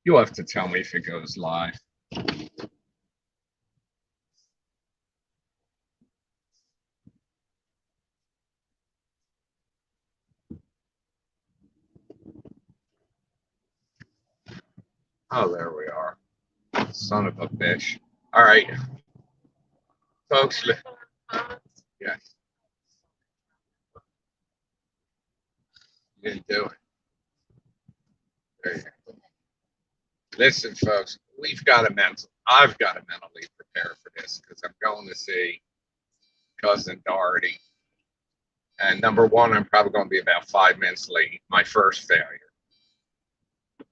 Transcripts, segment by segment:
You'll have to tell me if it goes live. Oh, there we are. Son of a bitch. All right, folks. Yes, you didn't do it. There you go. Listen, folks, I've got to mentally prepare for this because I'm going to see cousin Dorety. And number one, I'm probably going to be about 5 minutes late. My first failure.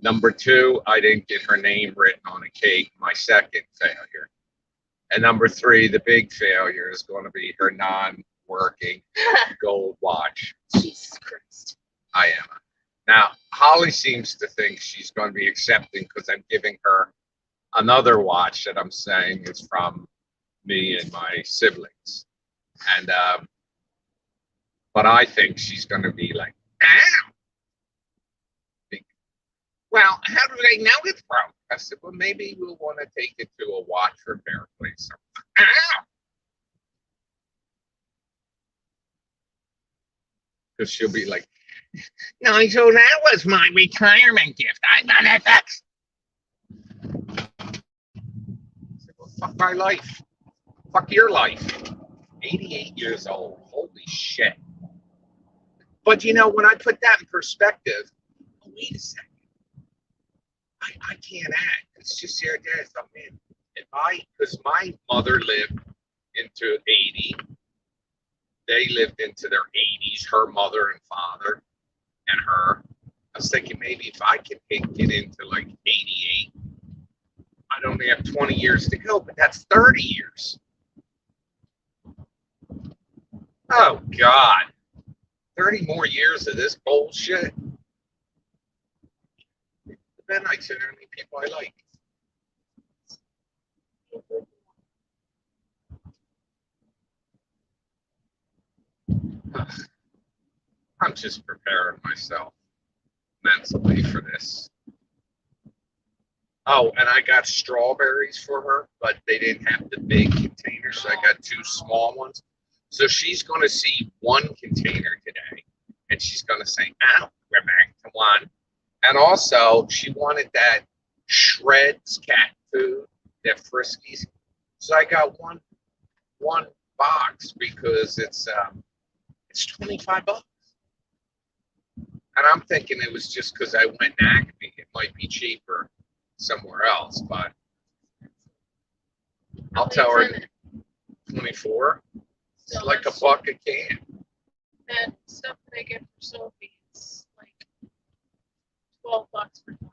Number two, I didn't get her name written on a cake. My second failure. And number three, the big failure is going to be her non-working gold watch. Jesus Christ. I am. Now, Holly seems to think she's going to be accepting because I'm giving her another watch that I'm saying is from me and my siblings. And, but I think she's going to be like, ow. Well, how do they know it's broke? I said, well, maybe we'll want to take it to a watch repair place. Ow. Because she'll be like, Nigel, that was my retirement gift. I got it. That's. Well, fuck my life. Fuck your life. 88 years old. Holy shit. But you know, when I put that in perspective, oh, wait a second. I can't act. It's just here, there. So, man, because my mother lived into 80, they lived into their 80s, her mother and father and her. I was thinking maybe if I could get into like 88, I'd only have 20 years to go, but that's 30 years. Oh, God. 30 more years of this bullshit. Then I said, how many people I like. I'm just preparing myself mentally for this. Oh, and I got strawberries for her, but they didn't have the big containers, so I got two small ones. So she's going to see one container today, and she's going to say, "Ow, we're back to one." And also, she wanted that Shreds cat food, that Friskies. So I got one box because it's $25. And I'm thinking it was just because I went Acme. It might be cheaper somewhere else, but I'll tell her 24. It's like a buck a can. That stuff that I get for Sophie is like $12 for 24.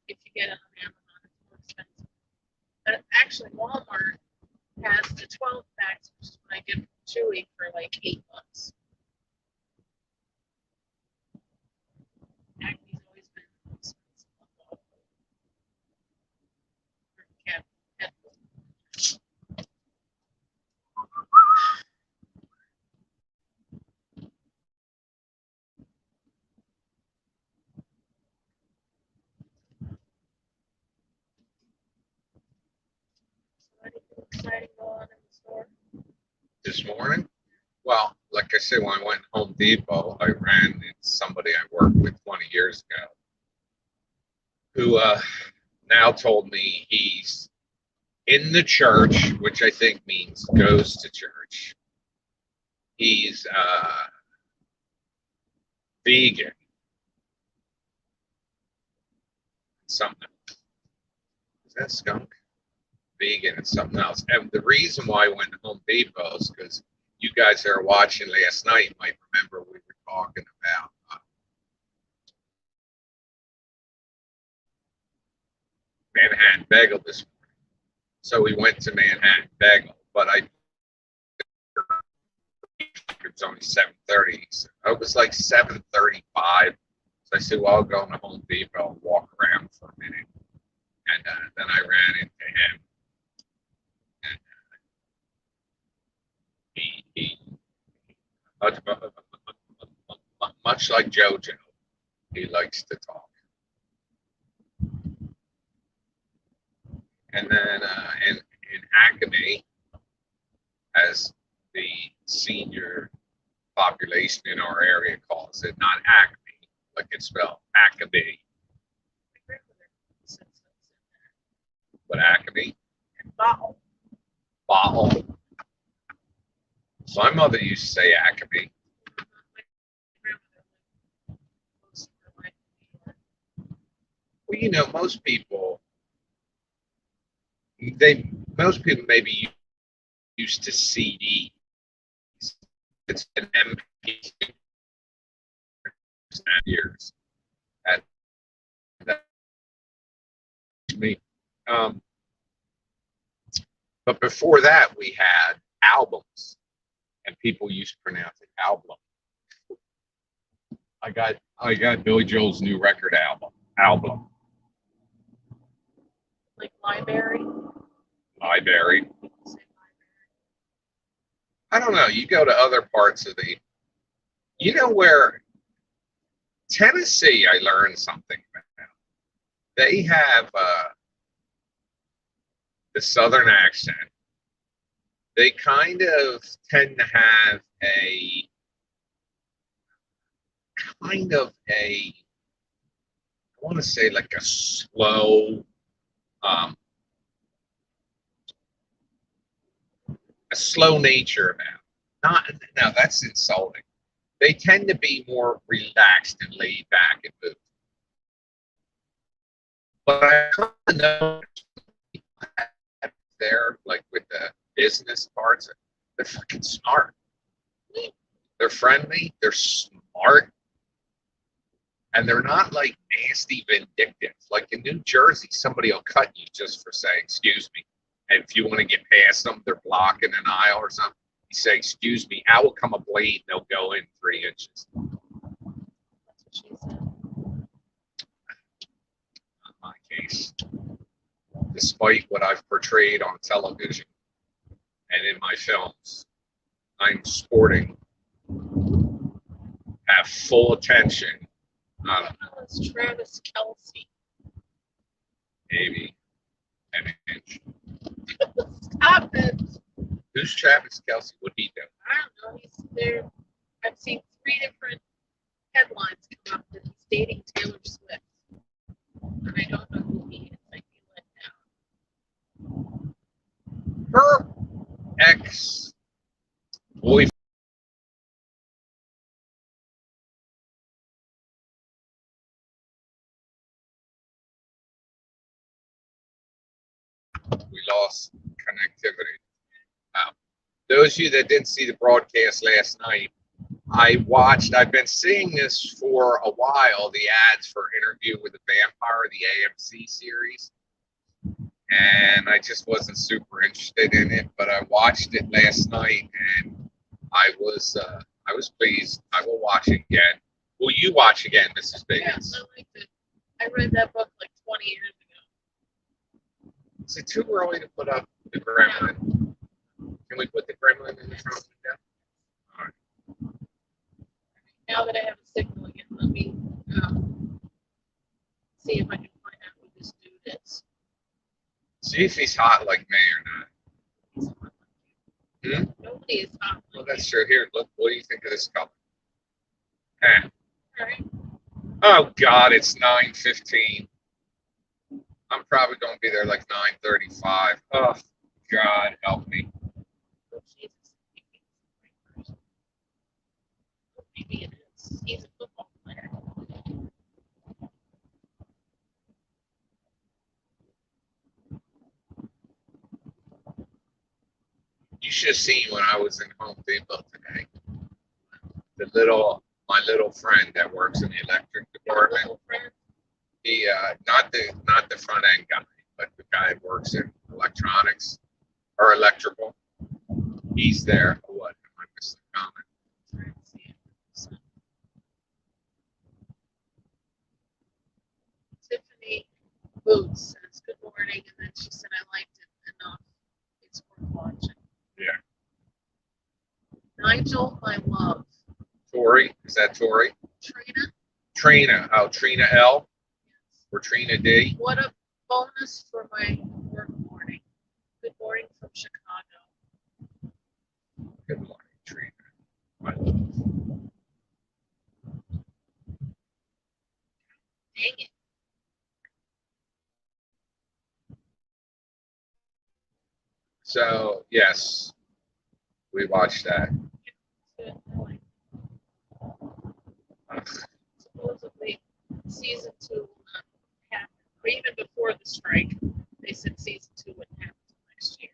If you get it on Amazon, it's more expensive. But actually, Walmart has the 12 packs, which is what I get from Chewy for like $8. Acme's always been expensive. Cat food. Anything exciting going on in the store? This morning. Well, like I said, when I went to Home Depot, I ran into somebody I worked with 20 years ago who now told me he's in the church, which I think means goes to church. He's vegan. Something. Is that skunk? Vegan and something else. And the reason why I went to Home Depot is because you guys that are watching last night might remember we were talking about Manhattan Bagel this morning. So we went to Manhattan Bagel, but it was only 7:30. So it was like 7:35. So I said, well, I'll go to Home Depot and walk around for a minute. And then I ran into him. And he much like JoJo, he likes to talk. And then in Acme, as the senior population in our area calls it, not Acme, like it's spelled Acme, My grandmother said something in but Acme, there. And bottle. bottle. My mother used to say Acme. My grandmother lived most of her life in New York. Well, you know, most people maybe used to CDs. It's an MP3 years. And that's me. Um, but before that, we had albums, and people used to pronounce it album. I got Billy Joel's new record album. Like library. Library. People say library. I don't know. You go to other parts of you know where Tennessee, I learned something about. They have the Southern accent. They kind of tend to have a kind of I want to say like um, a slow nature about it. Not now that's insulting. They tend to be more relaxed and laid back and moved. But I kind of know there, like with the business parts, they're fucking smart. They're friendly. They're smart. And they're not like nasty vindictive. Like in New Jersey, somebody will cut you just for saying, excuse me. And if you want to get past them, they're blocking an aisle or something. You say, excuse me, out will come a blade and they'll go in 3 inches. That's what she said. Not my case. Despite what I've portrayed on television and in my films, I'm sporting, have full attention. It's Travis Kelsey. Maybe an inch. Stop it. Who's Travis Kelsey? What he do? I don't know. He's there. I've seen 3 different headlines come up that he's dating Taylor Swift. And I don't know who he is. I'd be let down. Her ex boyfriend. We lost connectivity. Those of you that didn't see the broadcast last night, I've been seeing this for a while, the ads for Interview with the Vampire, the AMC series. And I just wasn't super interested in it, but I watched it last night and I was pleased. I will watch it again. Will you watch again, Mrs. Biggins? Yeah, I liked it. I read that book like 20 years ago. Is it too early to put up the Gremlin? Can we put the Gremlin in the front window? All right. Now that I have a signal again, let me see if I can find out who this dude is. See if he's hot like me or not. He's hot like Hmm? you. Nobody is hot Well, like that's true. Here, look. What do you think of this color? Eh. you. All right. Oh God, it's 9:15. I'm probably going to be there like 9:35. Oh God, help me. Oh, Jesus. Maybe it is. He's a football player. You should have seen when I was in Home Depot today. My little friend that works in the electric department. Little friend. He not the front end guy, but the guy that works in electronics or electrical. He's there. What? Am I missing a comment? Trying to see it. Tiffany Boots says good morning, and then she said I liked it enough. It's worth watching. Yeah. Nigel, my love. Tori, is that Tori? Trina. Trina. Oh, Trina L. Yes. Or Trina D. What a bonus for my work Good morning, Trina. Dang it. So, yes, we watched that. Supposedly, season 2 will not happen. Or even before the strike, they said season 2 wouldn't happen until next year.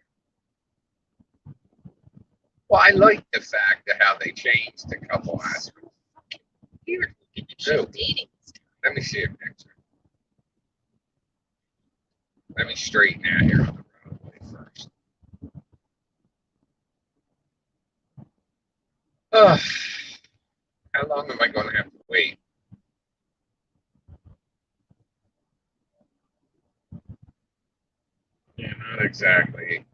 Well, I like the fact of how they changed a couple aspects. Weird looking that she's dating this guy. Let me see a picture. Let me straighten out here on the roadway first. How long am I going to have to wait? Yeah, not exactly.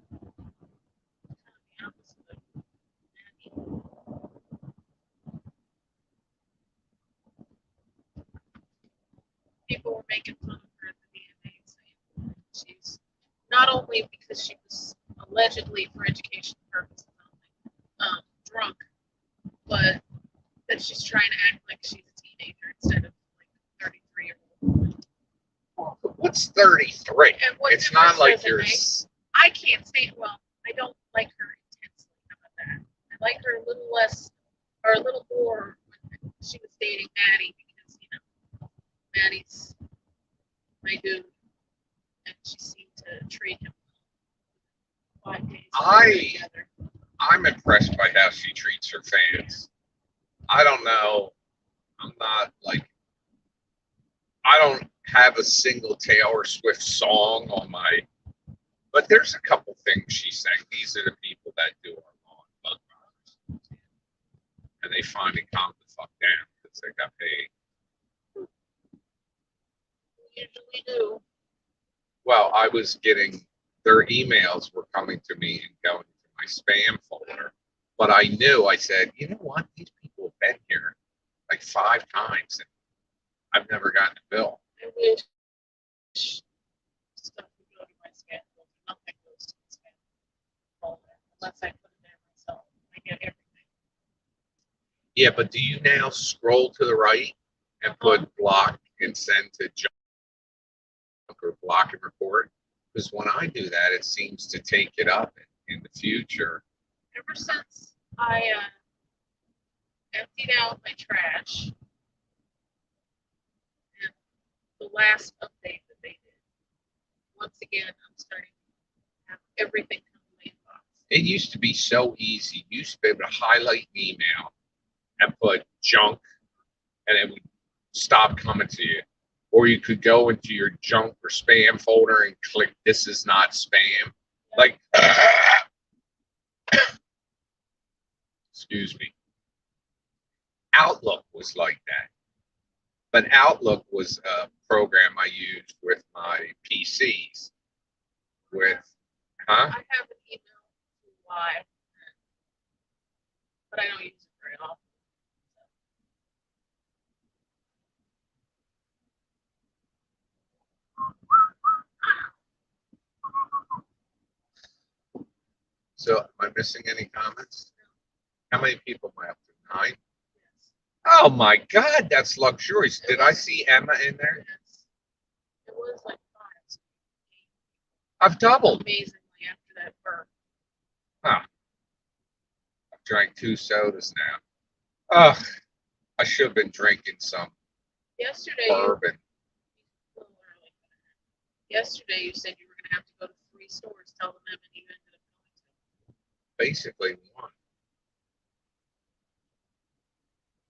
People were making fun of her at the VMA, saying she's not only because she was allegedly for education purposes only drunk, but that she's trying to act like she's a teenager instead of like 33-year-old. What's 33? And what's It's not like you're. I can't stand. Well, I don't like her intensely. How about that? I like her a little less, or a little more when she was dating Maddie, because Maddie's my dude, and she seemed to treat him 5 days together. I'm impressed by how she treats her fans. I don't know. I'm not like. I don't have a single Taylor Swift song on my. But there's a couple things she sang. These are the people that do our lawn bug bombers. And they finally calmed the fuck down because they got paid. Usually do. Well, I was getting their emails were coming to me and going to my spam folder. But I knew, I said, you know what? These people have been here like 5 times and I've never gotten a bill. I wish stuff would go to my spam folder. Nothing goes to my spam folder unless I put it there myself. I get everything. Yeah, but do you now scroll to the right and put block and send to junk or block and report? Because when I do that, it seems to take it up in the future. Ever since I emptied out my trash, and the last update that they did, once again, I'm starting to have everything come to my inbox. It used to be so easy. You used to be able to highlight an email and put junk, and it would stop coming to you. Or you could go into your junk or spam folder and click "This is not spam." Like, excuse me. Outlook was like that. But Outlook was a program I used with my PCs. With, I have an email live, but I don't use it very often. So, am I missing any comments? How many people am I up to? 9? Yes. Oh my God, that's luxurious. Did I see Emma in there? Yes. It was like 5. I've doubled. Amazingly after that burp. Huh. I've drank 2 sodas now. Ugh. I should have been drinking some Yesterday, bourbon. Yesterday you said you were going to have to go to 3 stores. Tell them how many you ended up going to. Basically 1.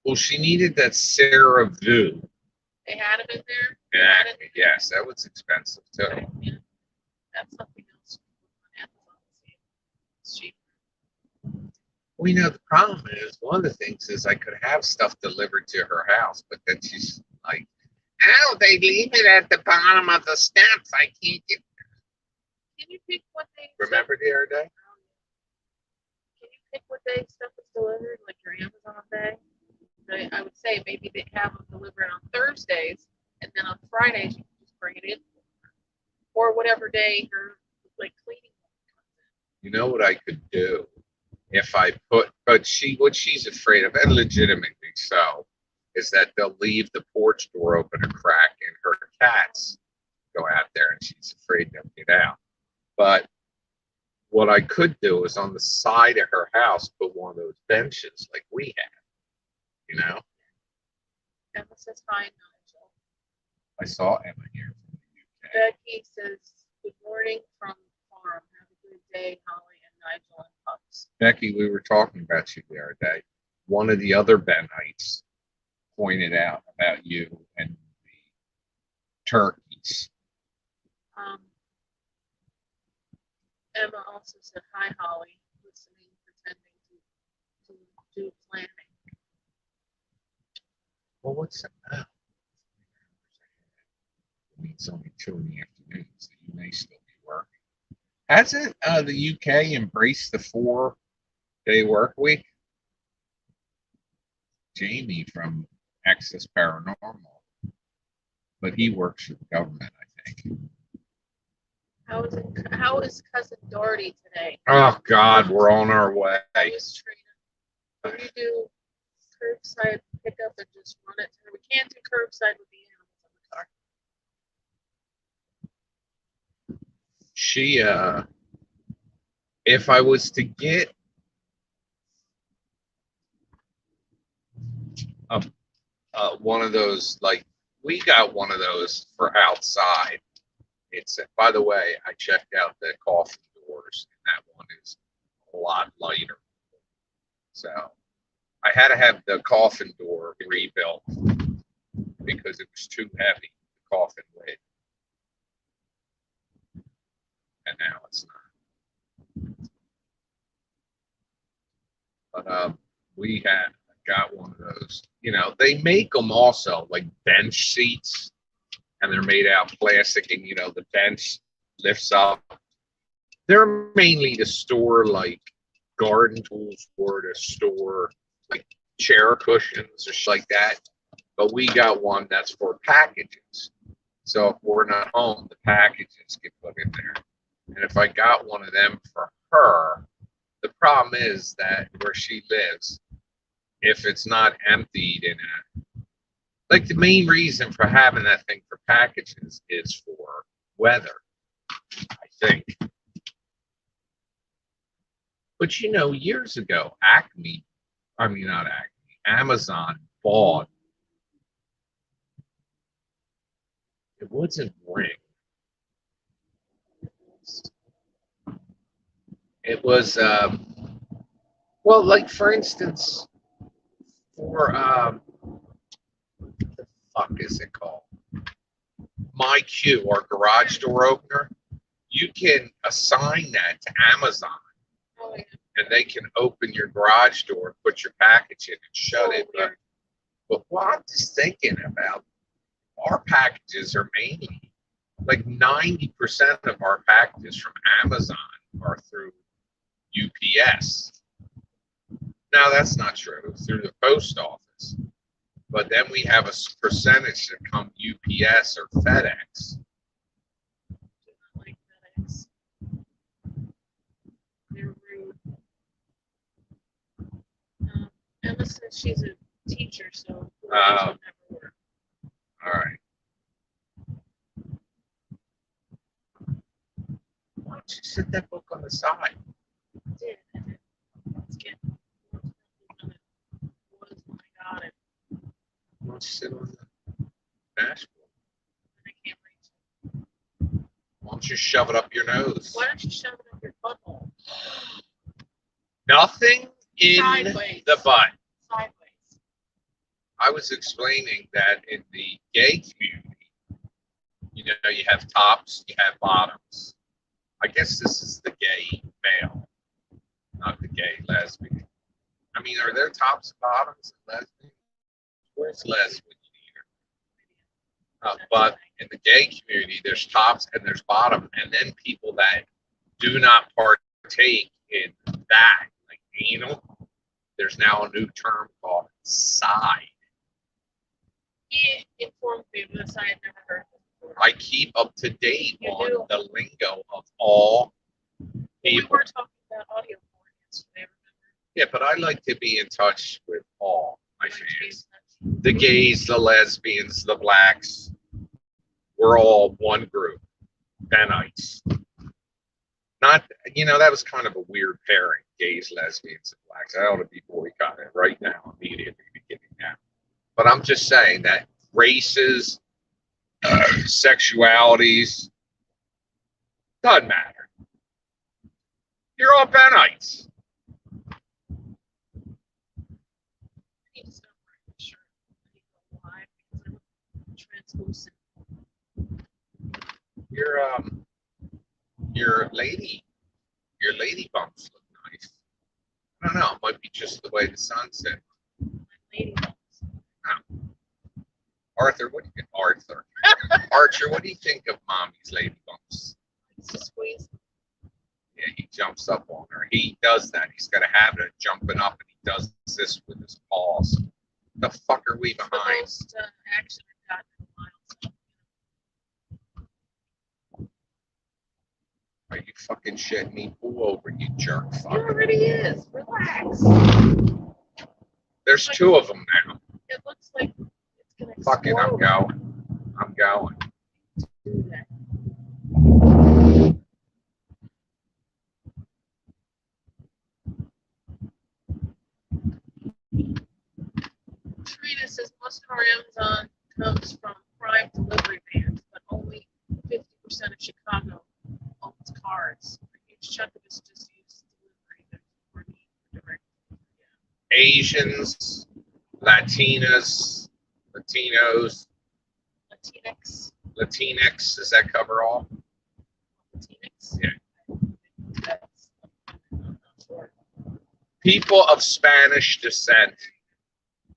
Well, she needed that CeraVe. They had them in there? Yeah, yes, that was expensive too. Okay, yeah. That's something else on Amazon. It's cheaper. Well, the problem is, one of the things is I could have stuff delivered to her house, but then she's like, oh, they leave it at the bottom of the steps. I can't get. Can you pick what day? Remember the other day? Can you pick what day stuff is delivered, like your Amazon day? I would say maybe they have them delivered on Thursdays, and then on Fridays you can just bring it in, or whatever day your cleaning comes in. You know what I could do? if I put, but what she's afraid of, and legitimately so, is that they'll leave the porch door open a crack and her cats go out there and she's afraid they'll get out. But what I could do is on the side of her house put one of those benches like we have, you know? Emma says hi, Nigel. I saw Emma here from the UK. Becky says, good morning from farm. Have a good day, Holly and Nigel and Pups. Becky, we were talking about you the other day. One of the other Benites pointed out about you and the turkeys. Emma also said, hi, Holly, listening, pretending to do planning. Well, what's that? Oh, it means only 2 in the afternoon, so you may still be working. Hasn't the UK embraced the 4-day work week? Jamie from Access Paranormal, but he works for the government, I think. How is cousin Dorety today? Oh God, we're on our way. How is Trina? Can you do curbside pickup and just run it to her? We can't do curbside with the animals in the car. She, if I was to get one of those, like we got one of those for outside. It's, by the way, I checked out the coffin doors, and that one is a lot lighter. So I had to have the coffin door rebuilt because it was too heavy, the coffin lid. And now it's not. But we got one of those. You know, they make them also like bench seats, and they're made out of plastic, and you know the bench lifts up. They're mainly to store like garden tools or to store like chair cushions or shit like that. But we got one that's for packages. So if we're not home, the packages get put in there. And if I got one of them for her, the problem is that where she lives, if it's not emptied in a, like the main reason for having that thing for packages is for weather, I think. But you know, years ago, Amazon bought, it wasn't Ring. It was, well, like for instance, for, what the fuck is it called? MyQ, our garage door opener. You can assign that to Amazon. Oh, yeah. And they can open your garage door, put your package in, and shut it. But what I'm just thinking about, our packages are mainly like 90% of our packages from Amazon are through UPS. Now that's not true, through the post office. But then we have a percentage that come UPS or FedEx. Like FedEx. They're rude. Emma says she's a teacher, so will never work. All right. Why don't you set that book on the side? I did. Let's get more when it was when I got it. Why don't you sit on the dashboard? I can't reach. Why don't you shove it up your nose? Why don't you shove it up your butthole? Nothing in Sideways. the butt. Sideways. I was explaining that in the gay community, you know, you have tops, you have bottoms. I guess this is the gay male, not the gay lesbian. I mean, are there tops and bottoms and lesbian? Where's lesbian here? But in the gay community, there's tops and there's bottom, and then people that do not partake in that, like anal, there's now a new term called side. He informed me of this. I had never heard of it before. I keep up to date You on do. the lingo of all We people. were talking about audio porn yesterday, remember? Yeah, but I like to be in touch with all my fans. The gays, the lesbians, the blacks. We're all one group. Benites. Not, that was kind of a weird pairing. Gays, lesbians, and blacks. I ought to be boycotting right now, immediately beginning now. But I'm just saying that races, sexualities, doesn't matter. You're all Benites. Translucent. Your lady bumps look nice. I don't know. It might be just the way the sun set. Lady bumps. Oh. Arthur, what do you think? Archer, what do you think of mommy's lady bumps? Squeeze. Yeah, he jumps up on her. He does that. He's got a habit of jumping up, and he does this with his paws. The fuck are we behind? The most action I've gotten in a while. Are you fucking shitting me? Pull over, you jerk. Fuck. It already is. Relax. There's two of them now. It looks like it's gonna explode. Fucking, I'm going. Do that. Trina says most of our Amazon comes from Prime delivery vans, but only 50% of Chicago owns cars. A huge chunk of it's just used delivery. There's more need for direct. Yeah. Asians, Latinas, Latinos, Latinx. Does that cover all? Latinx? Yeah. People of Spanish descent.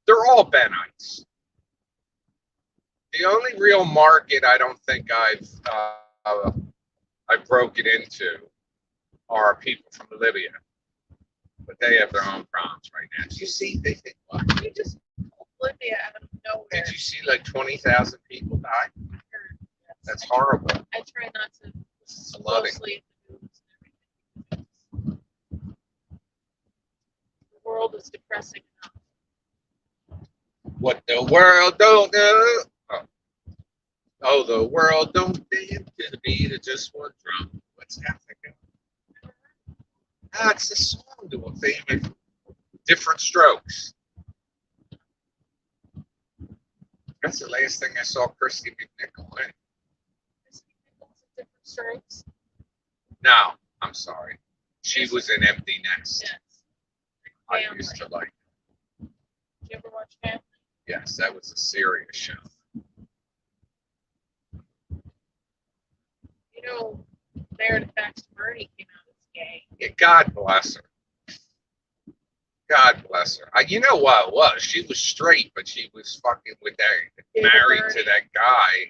They're all Benites. The only real market I don't think I've broken into are people from Libya, but they have their own problems right now. Do you see? They think, what? You just pulled Libya out of nowhere. Did you see like 20,000 people die? That's horrible. I try not to Flooding. closely at the news and everything. The world is depressing enough. What the world don't know. Oh, the world don't dance to the beat of just one drum. What's happening? It's a song to a favorite. Different Strokes. That's the last thing I saw Christy McNichol in. Christy McNichol's in Different Strokes? No, I'm sorry. She was in Empty Nest. Yes. I used to like it. Did you ever watch Family? Yes, that was a serious show. You know, Meredith Baxter Birney came out as gay. Yeah, God bless her. God bless her. You know what it was? She was straight, but she was fucking with that, married to that guy,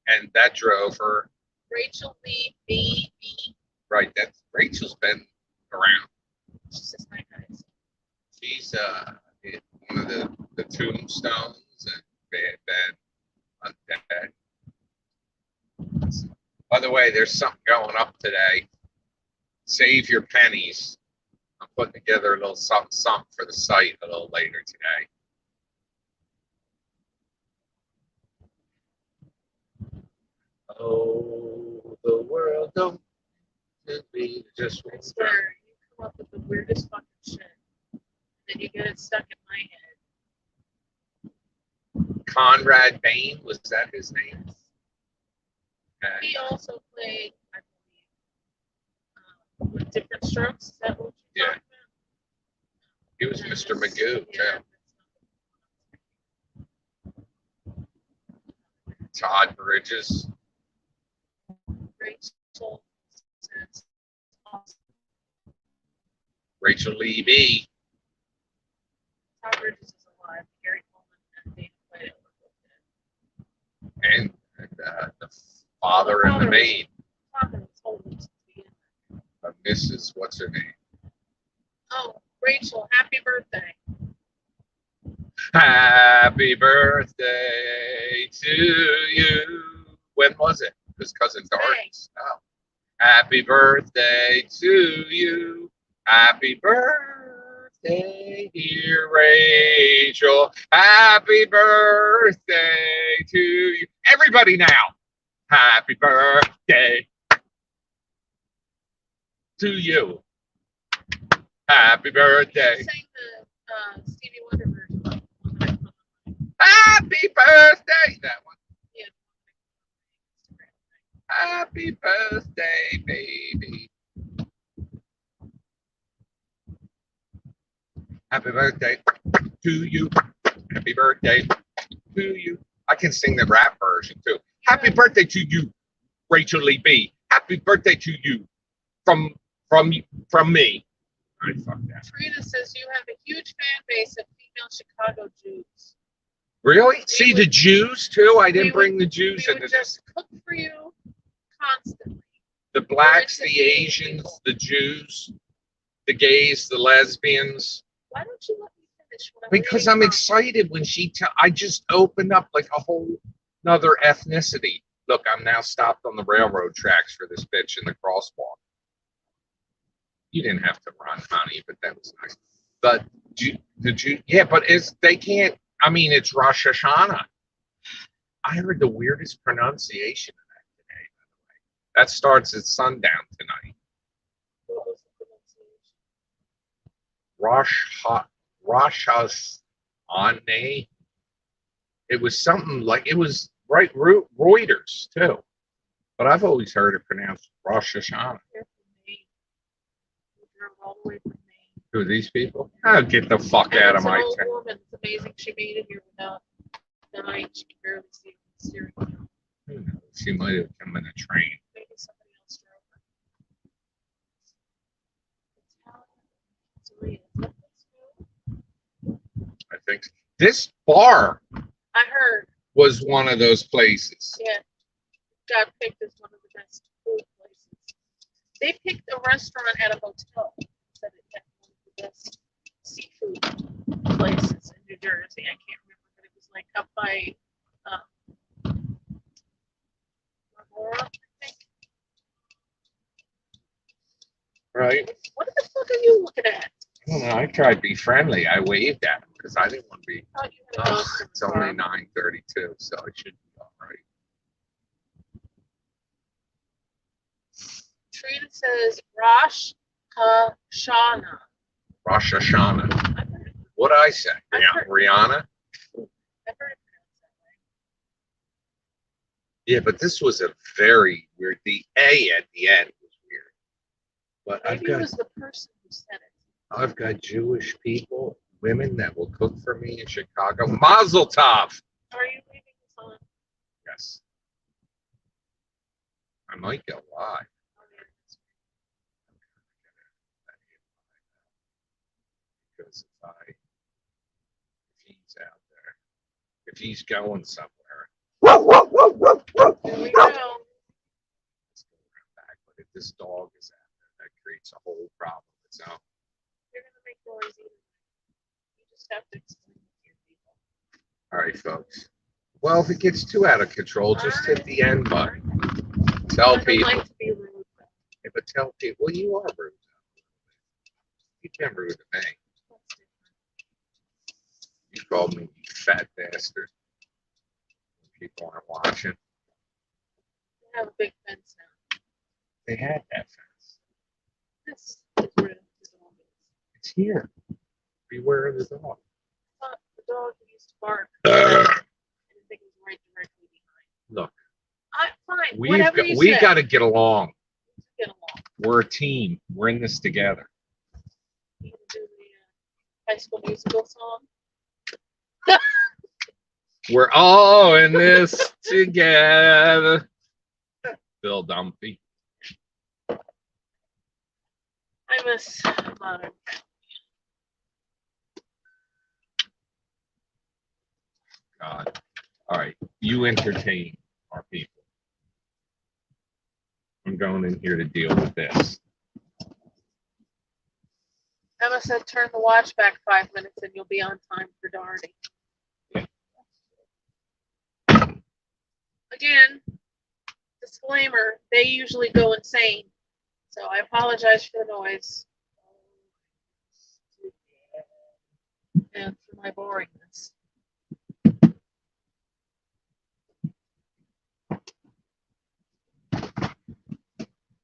and that drove her. Rachel Lee B. Right, that's Rachel's been around. She's just my guys. She's one of the Tombstones and Bad Undead. By the way, there's something going up today. Save your pennies. I'm putting together a little something for the site a little later today. Oh, the world don't be just one. I swear, you come up with the weirdest fucking shit, and then you get it stuck in my head. Conrad Bain, was that his name? He also played, I believe, with Different Strokes. Is that what you're talking about? He was Mr. Magoo, too. Todd Bridges. Rachel says awesome. Rachel Lee B. Todd Bridges is alive. Gary Coleman and Dana played it. And the father and the maid. Father was old to be in there. Mrs. What's her name? Oh, Rachel, happy birthday. Happy birthday to you. When was it? His cousin Dorothy's. Oh. Happy birthday to you. Happy birthday birthday, dear Rachel. Happy birthday to you. Everybody now. Happy birthday to you. Happy birthday. Sang the Stevie Wonder version. Happy birthday. That one. Yeah. Happy birthday, baby. Happy birthday to you. Happy birthday to you. I can sing the rap version too. Happy birthday to you, Rachel Lee B. Happy birthday to you from me. I fuck that. Trina says you have a huge fan base of female Chicago Jews. Really? See the Jews too? I didn't bring the Jews we into would this. just cook for you constantly. The blacks, the Asians, the Jews, the gays, the lesbians. Why don't you let me finish? Because I'm excited when I just opened up like a whole another ethnicity. Look, I'm now stopped on the railroad tracks for this bitch in the crosswalk. You didn't have to run, honey, but that was nice. But yeah, but they can't. I mean, it's Rosh Hashanah. I heard the weirdest pronunciation of that today. By the way, that starts at sundown tonight. What was the pronunciation? Rosh Hashanah. It was something like it was right Reuters too, but I've always heard it pronounced Rosh Hashanah. All the way from Maine. Who are these people? Oh, get the fuck out of my town. town. Woman. It's amazing she made it here without dying. She can barely see the steering wheel. Who knows? She might have come in a train. Maybe somebody else drove her. I think this bar I heard. Was one of those places. Yeah. Got picked as one of the best food places. They picked a restaurant at a hotel. Said it had one of the best seafood places in New Jersey. I can't remember, but it was like up by Aurora, I think. Right. What the fuck are you looking at? I don't know. I tried to be friendly. I waved at him because I didn't want to be. Oh, you had a ghost in It's the only car. 9:32, so it should be all right. Trina says Rosh Hashanah. Rosh Hashanah. I've heard it, What'd I say? I've Yeah, heard- Rihanna. I've heard it pronounced that way. Yeah, but this was a very weird. The A at the end was weird. But Maybe it was the person who said it. I've got Jewish people, women that will cook for me in Chicago. Mazel tov. Are you leaving this on? Yes. I might go live. Oh, yeah, that's Because if he's out there, if he's going somewhere, right. Here we go. let's go around back. But if this dog is out there, that creates a whole problem of its own. You're going to make noise either way. You just have to explain it to your people. All right, folks. Well, if it gets too out of control, just hit the end button. Tell I don't people. like to be rude. Yeah, but tell people, well, you are rude. You've been rude to me. That's different. You called me you fat bastard. People aren't watching. We have a big fence now. They had that fence. This is where the dog is. It's here. Beware of the dog. The dog who used to bark. And I think it was right directly behind. Look, Fine. Whatever you we say. got to get along. Get along. We're a team. We're in this together. You can do the High School Musical song. We're all in this together. Bill Dumpy. I miss Modern Family. God. All right. You entertain our people. I'm going in here to deal with this. Emma said, turn the watch back 5 minutes and you'll be on time for Dorety. Again, disclaimer, they usually go insane. So I apologize for the noise. and for my boringness.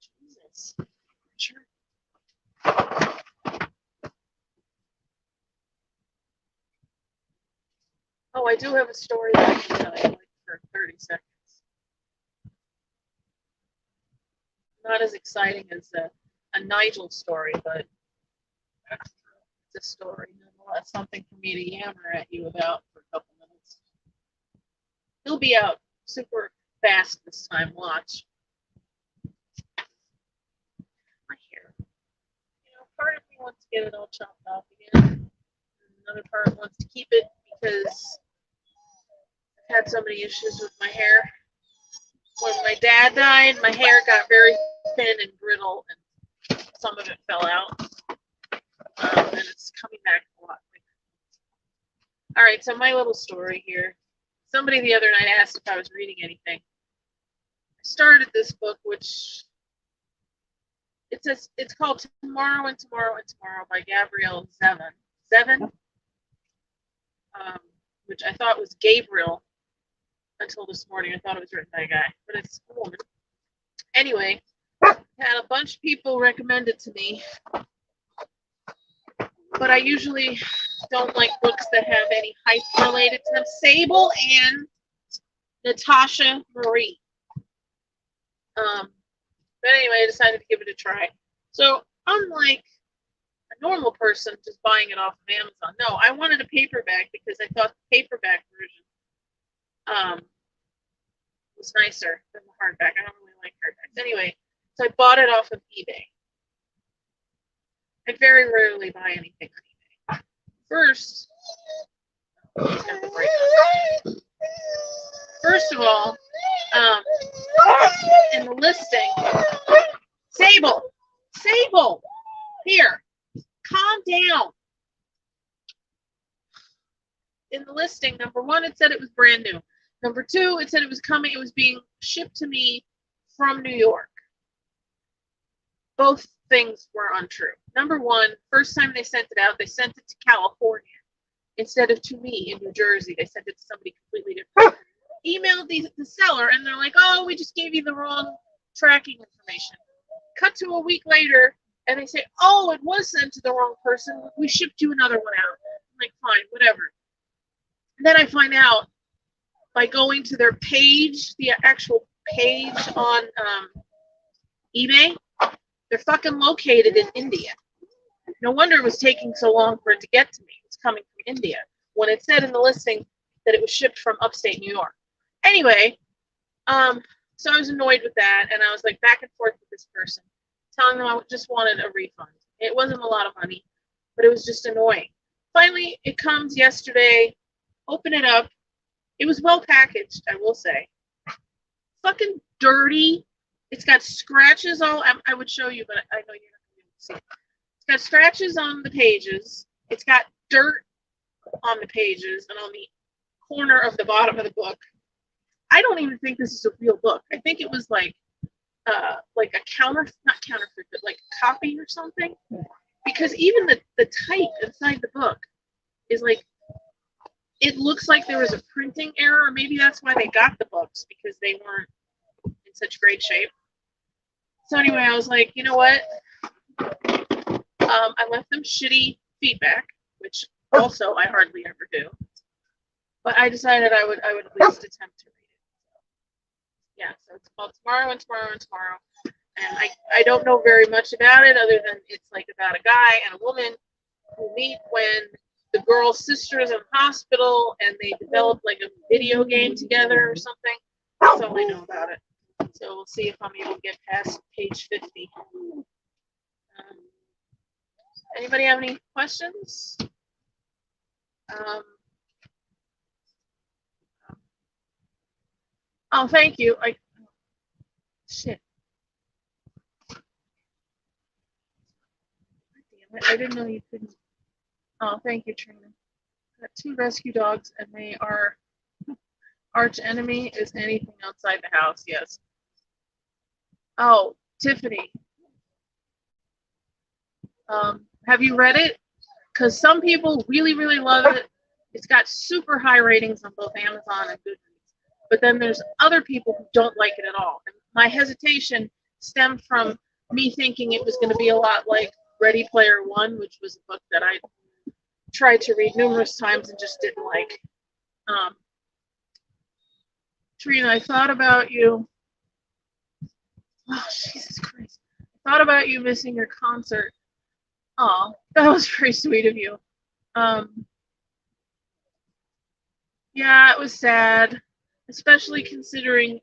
Jesus. Sure. Oh, I do have a story that I can tell you, like, for 30 seconds. Not as exciting as a Nigel story, but it's a story nonetheless. Something for me to yammer at you about for a couple minutes. He'll be out super fast this time. Watch. My hair. You know, part of me wants to get it all chopped off again. Another part wants to keep it because I've had so many issues with my hair. When my dad died, my hair got very thin and brittle, and some of it fell out. And it's coming back a lot quicker. All right, so my little story here. Somebody the other night asked if I was reading anything. I started this book, which it's called Tomorrow and Tomorrow and Tomorrow by Gabrielle Zevin, which I thought was Gabriel until this morning. I thought it was written by a guy, but it's a woman. Anyway, had a bunch of people recommend it to me, but I usually don't like books that have any hype related to them. Sable and Natasha Marie. But anyway, I decided to give it a try. So unlike a normal person just buying it off of Amazon, no, I wanted a paperback because I thought the paperback version was nicer than the hardback. I don't really like hardbacks. Anyway, so I bought it off of eBay. I very rarely buy anything on eBay. First of all, in the listing, Sable, here, calm down. In the listing, number one, it said it was brand new. Number two, it said it was being shipped to me from New York. Both things were untrue. Number one, first time they sent it out, they sent it to California instead of to me in New Jersey. They sent it to somebody completely different. Emailed the seller, and they're like, oh, we just gave you the wrong tracking information. Cut to a week later, and they say, oh, it was sent to the wrong person. We shipped you another one out. I'm like, fine, whatever. And then I find out by going to their page, the actual page on eBay, they're fucking located in India. No wonder it was taking so long for it to get to me. It's coming from India, when it said in the listing that it was shipped from upstate New York. Anyway, so I was annoyed with that, and I was like back and forth with this person, telling them I just wanted a refund. It wasn't a lot of money, but it was just annoying. Finally, it comes yesterday. Open it up. It was well packaged, I will say. Fucking dirty. It's got scratches all. I would show you, but I know you're not going to be able to see it. It's got scratches on the pages. It's got dirt on the pages and on the corner of the bottom of the book. I don't even think this is a real book. I think it was like a not counterfeit, but like a copy or something. Because even the type inside the book is like, it looks like there was a printing error. Maybe that's why they got the books, because they weren't in such great shape. So anyway, I was like, you know what? I left them shitty feedback, which also I hardly ever do. But I decided I would at least attempt to read it. Yeah, so it's called Tomorrow and Tomorrow and Tomorrow. And I don't know very much about it, other than it's like about a guy and a woman who meet when the girl's sister is in the hospital, and they develop like a video game together or something. That's all I know about it. So we'll see if I'm able to get past page 50. Anybody have any questions? Oh, thank you. Shit. Damn it, I didn't know you couldn't. Oh, thank you, Trina. Got 2 rescue dogs, and they are arch enemy is anything outside the house. Yes. Oh, Tiffany. Have you read it? because some people really, really love it. It's got super high ratings on both Amazon and Goodreads. But then there's other people who don't like it at all. And my hesitation stemmed from me thinking it was going to be a lot like Ready Player One, which was a book that I tried to read numerous times and just didn't like. Trina, I thought about you. Oh, Jesus Christ. I thought about you missing your concert. Oh, that was very sweet of you. Yeah, it was sad, especially considering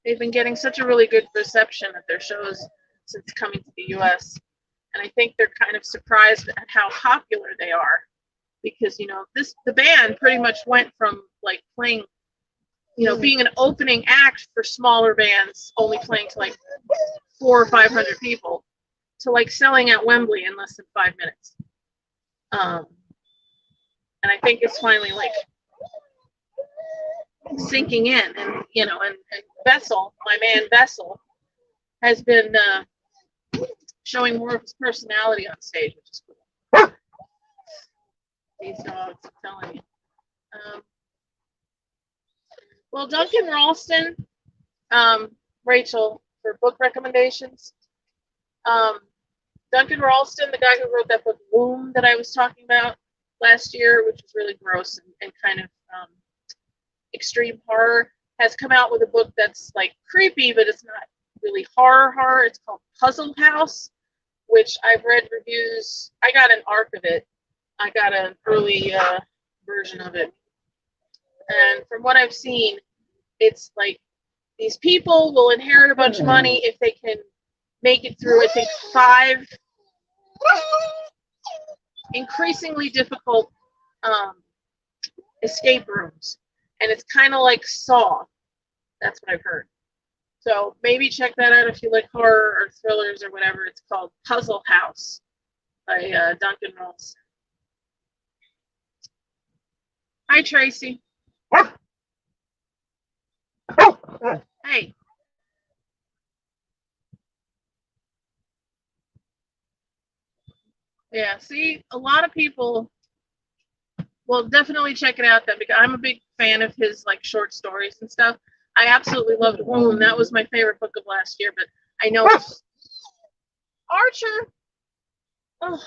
they've been getting such a really good reception at their shows since coming to the US. And I think they're kind of surprised at how popular they are, because the band pretty much went from like playing, being an opening act for smaller bands, only playing to like 400 or 500 people, to like selling out Wembley in less than 5 minutes. And I think it's finally like sinking in, and and Vessel, my man Vessel, has been showing more of his personality on stage, which is cool. These dogs, I'm telling you. Well, Duncan Ralston, Rachel, for book recommendations. Duncan Ralston, the guy who wrote that book Womb that I was talking about last year, which was really gross and kind of extreme horror, has come out with a book that's like creepy, but it's not really horror. It's called Puzzle House, which I've read reviews. I got an arc of it. I got an early version of it. And from what I've seen, it's like these people will inherit a bunch of money if they can make it through, I think, 5 increasingly difficult escape rooms. And it's kind of like Saw. That's what I've heard. So maybe check that out if you like horror or thrillers or whatever. It's called Puzzle House by Duncan Ralston. Hi, Tracy. Hey. Yeah, see, a lot of people will definitely check it out then, because I'm a big fan of his like short stories and stuff. I absolutely loved Womb. That was my favorite book of last year, but I know Archer. Oh.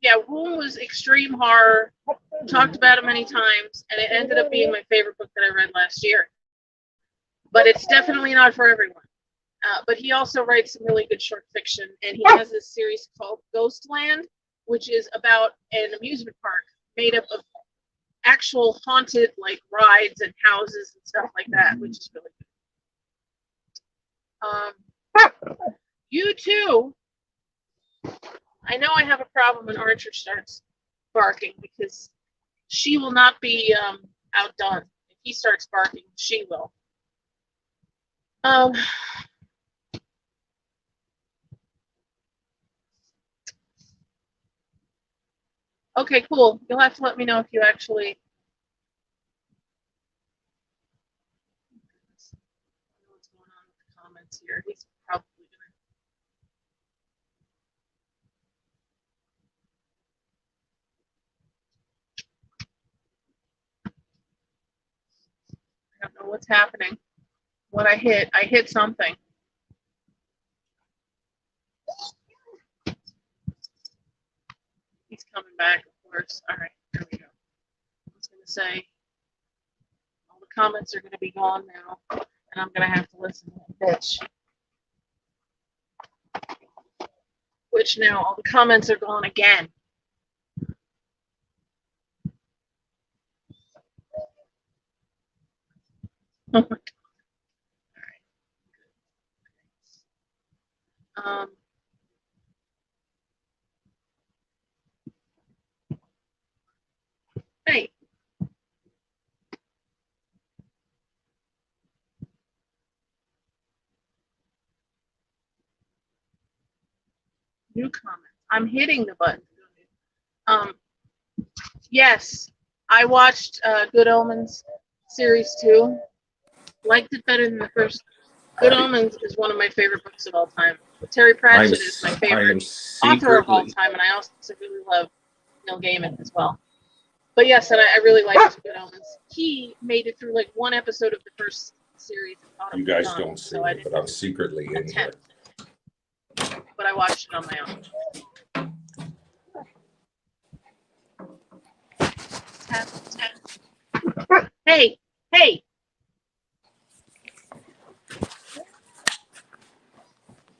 Yeah, Womb was extreme horror. Talked about it many times, and it ended up being my favorite book that I read last year. But it's definitely not for everyone. But he also writes some really good short fiction, and he has this series called Ghostland, which is about an amusement park made up of actual haunted like rides and houses and stuff like that, which is really good. You too. I know I have a problem when Archer starts barking, because she will not be outdone. If he starts barking, she will. Okay, cool. You'll have to let me know if you actually. I don't know what's going on with the comments here. He's probably I don't know what's happening. What I hit something. He's coming back, of course. All right, there we go. I was going to say, all the comments are going to be gone now, and I'm going to have to listen to that bitch. Which now all the comments are gone again. Oh my God. All right. Hey. New comments. I'm hitting the button. Yes, I watched Good Omens series 2. Liked it better than the first. Good Omens is one of my favorite books of all time. Terry Pratchett is my favorite author of all secretly time, and I also really love Neil Gaiman as well. But yes, and I really like Good Omens. He made it through like one episode of the first series. You guys don't see so it, but I'm secretly in here. But I watched it on my own. Tap, tap. Hey, hey.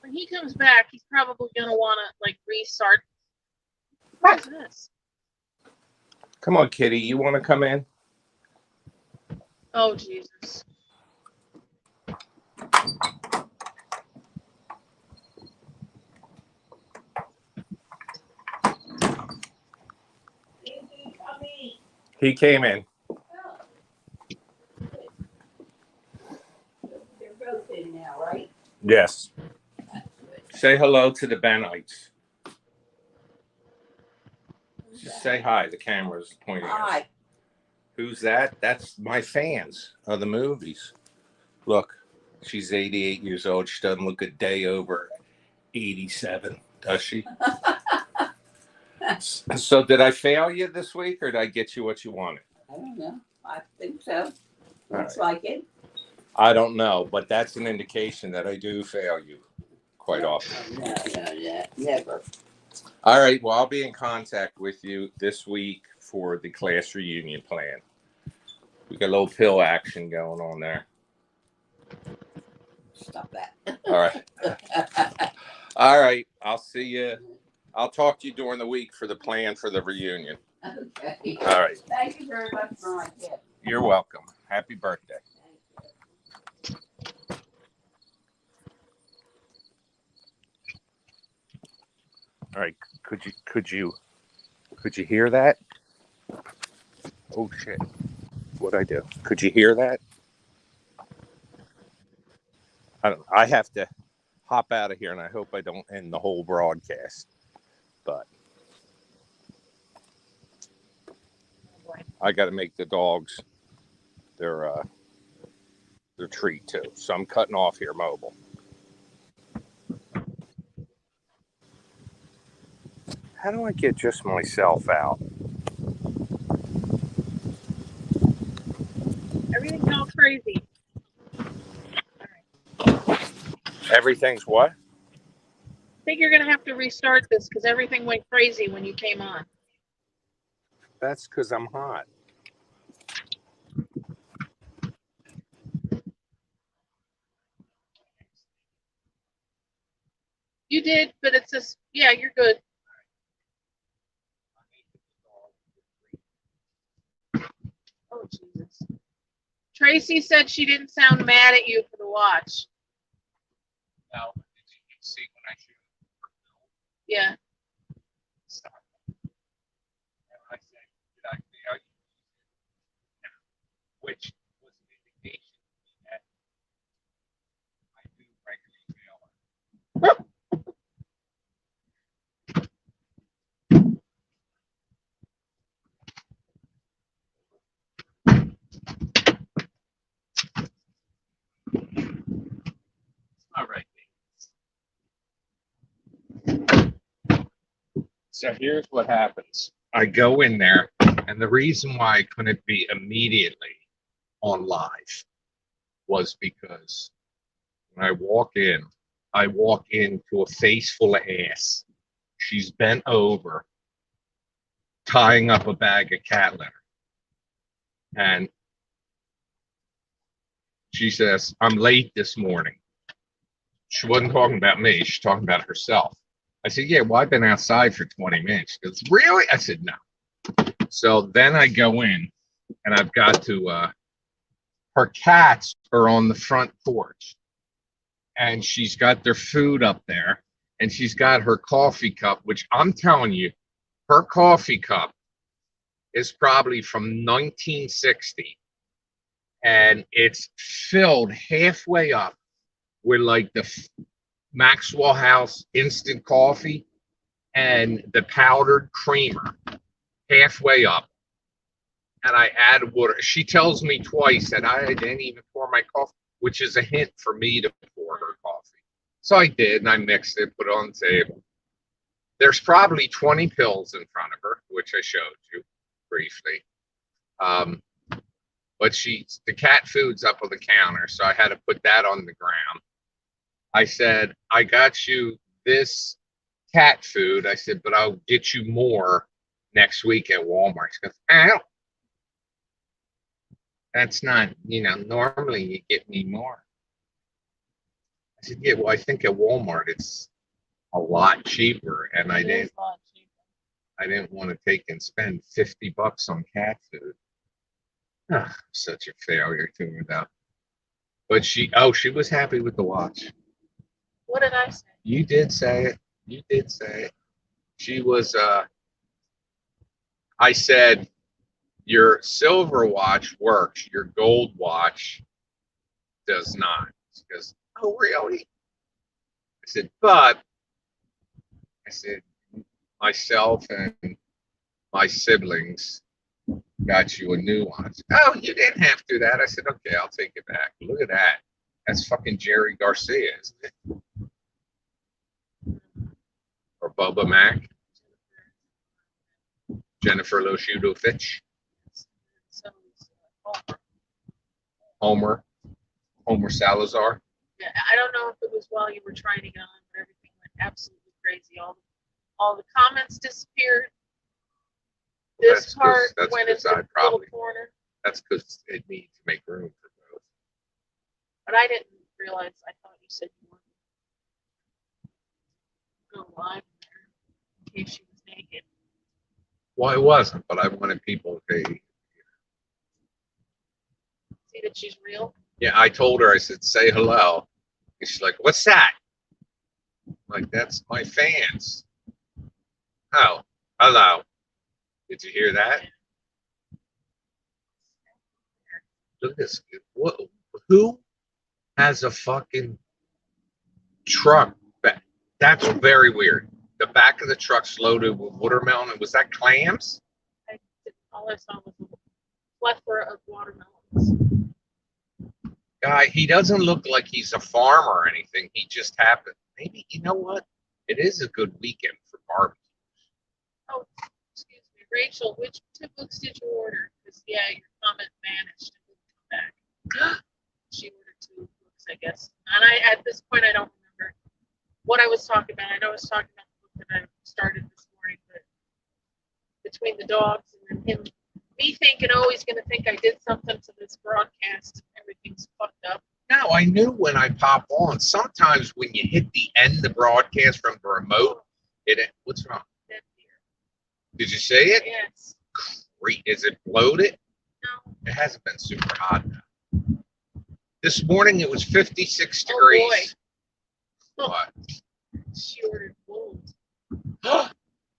When he comes back, he's probably gonna want to like restart. What is this? Come on, Kitty. You want to come in? Oh, Jesus. He came in. They're both in now, right? Yes. Say hello to the Benites. Just say hi. The camera's pointing at us. Hi. Who's that? That's my fans of the movies. Look, she's 88 years old. She doesn't look a day over 87, does she? So did I fail you this week, or did I get you what you wanted? I don't know. I think so. Looks like it. I don't know, but that's an indication that I do fail you quite often. No, never. All right, well, I'll be in contact with you this week for the class reunion plan. We got a little pill action going on there. Stop that. All right. All right, I'll see you. I'll talk to you during the week for the plan for the reunion. Okay. All right. Thank you very much for my gift. You're welcome. Happy birthday. All right. Could you hear that? Oh shit. What'd I do? Could you hear that? I have to hop out of here, and I hope I don't end the whole broadcast. But I got to make the dogs their treat too. So I'm cutting off here, mobile. How do I get just myself out? Everything's all crazy. Everything's what? I think you're gonna have to restart this because everything went crazy when you came on. That's because I'm hot. You did, but it's just, yeah, you're good. Oh, Jesus. Tracy said she didn't sound mad at you for the watch. No, did you see when I shoot? Yeah. Stop. I said, did I fail you? Which was an indication that I do regularly fail. All right. So here's what happens. I go in there, and the reason why I couldn't be immediately on live was because when I walk into a face full of ass. She's bent over, tying up a bag of cat litter. And she says, I'm late this morning. She wasn't talking about me. She's talking about herself. I said, yeah, well, I've been outside for 20 minutes. She goes, really? I said, no. So then I go in, and I've got to, her cats are on the front porch. And she's got their food up there. And she's got her coffee cup, which I'm telling you, her coffee cup is probably from 1960. And it's filled halfway up with like the Maxwell House instant coffee and the powdered creamer halfway up. And I add water. She tells me twice that I didn't even pour my coffee, which is a hint for me to pour her coffee. So I did, and I mixed it, put it on the table. There's probably 20 pills in front of her, which I showed you briefly. But the cat food's up on the counter, so I had to put that on the ground. I said, I got you this cat food. I said, but I'll get you more next week at Walmart. She goes, ow. That's not, normally you get me more. I said, yeah, well, I think at Walmart it's a lot cheaper, and I didn't want to take and spend $50 on cat food. Such a failure to her though. But she was happy with the watch. What did I say? You did say it. You did say it. She was I said, your silver watch works, your gold watch does not. She goes, oh really? I said, myself and my siblings got you a new watch. Oh, you didn't have to do that. I said, okay, I'll take it back. Look at that. That's fucking Jerry Garcia, isn't it? Or Boba Mac. Jennifer Loshudo-Fitch. Homer Salazar. Yeah, I don't know if it was while you were trying to get on, but everything went absolutely crazy. All the comments disappeared. This part went into the little corner. That's because it needs to make room for both. But I didn't realize. I thought you said you wanted to go live there in case she was naked. Well, I wasn't, but I wanted people to see that she's real. Yeah, I told her. I said, "Say hello." And she's like, "What's that?" I'm like, that's my fans. Oh, hello. Did you hear that? Look at this. Who has a fucking truck? That's very weird. The back of the truck's loaded with watermelon. And was that clams? All I saw was a plethora of watermelons. Guy, he doesn't look like he's a farmer or anything. He just happened. Maybe, you know what? It is a good weekend for barbecue. Oh, excuse me. Rachel, which 2 books did you order? Because, yeah, your comment vanished and didn't come back. She ordered 2 books, I guess. And at this point, I don't remember what I was talking about. I know I was talking about the book that I started this morning, but between the dogs and then me thinking, oh, he's going to think I did something to this broadcast. Everything's fucked up. No, I knew when I pop on. Sometimes when you hit the end of the broadcast from the remote, what's wrong? Did you say it? Yes. Great. Is it bloated? No. It hasn't been super hot now. This morning it was 56 degrees. Boy. What? She ordered wool.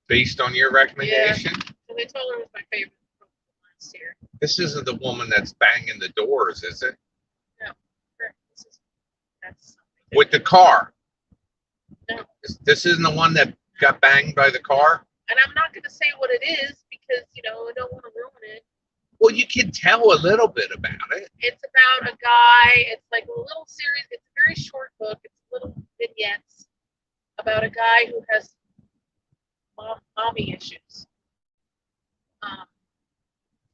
Based on your recommendation? Yeah. And they told her it was my favorite book last year. This isn't the woman that's banging the doors, is it? No. That's with the car? No. This isn't the one that got banged by the car? And I'm not going to say what it is because, I don't want to ruin it. Well, you can tell a little bit about it. It's about a guy. It's like a little series. It's a very short book. It's little vignettes about a guy who has mommy issues.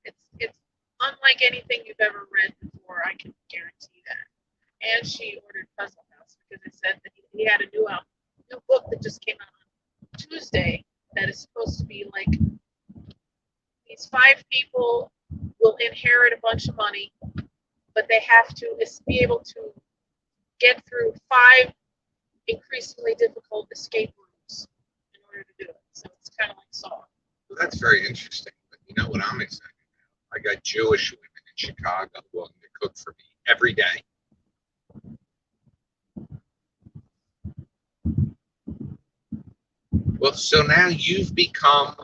It's unlike anything you've ever read before. I can guarantee that. And she ordered Puzzle House because it said that he had a new book that just came out on Tuesday that is supposed to be like these 5 people will inherit a bunch of money, but they have to be able to get through 5 increasingly difficult escape rooms in order to do it. So it's kind of like Saw. Well, that's very interesting. But you know what I'm excited about? I got Jewish women in Chicago willing to cook for me every day. Well, so now you've become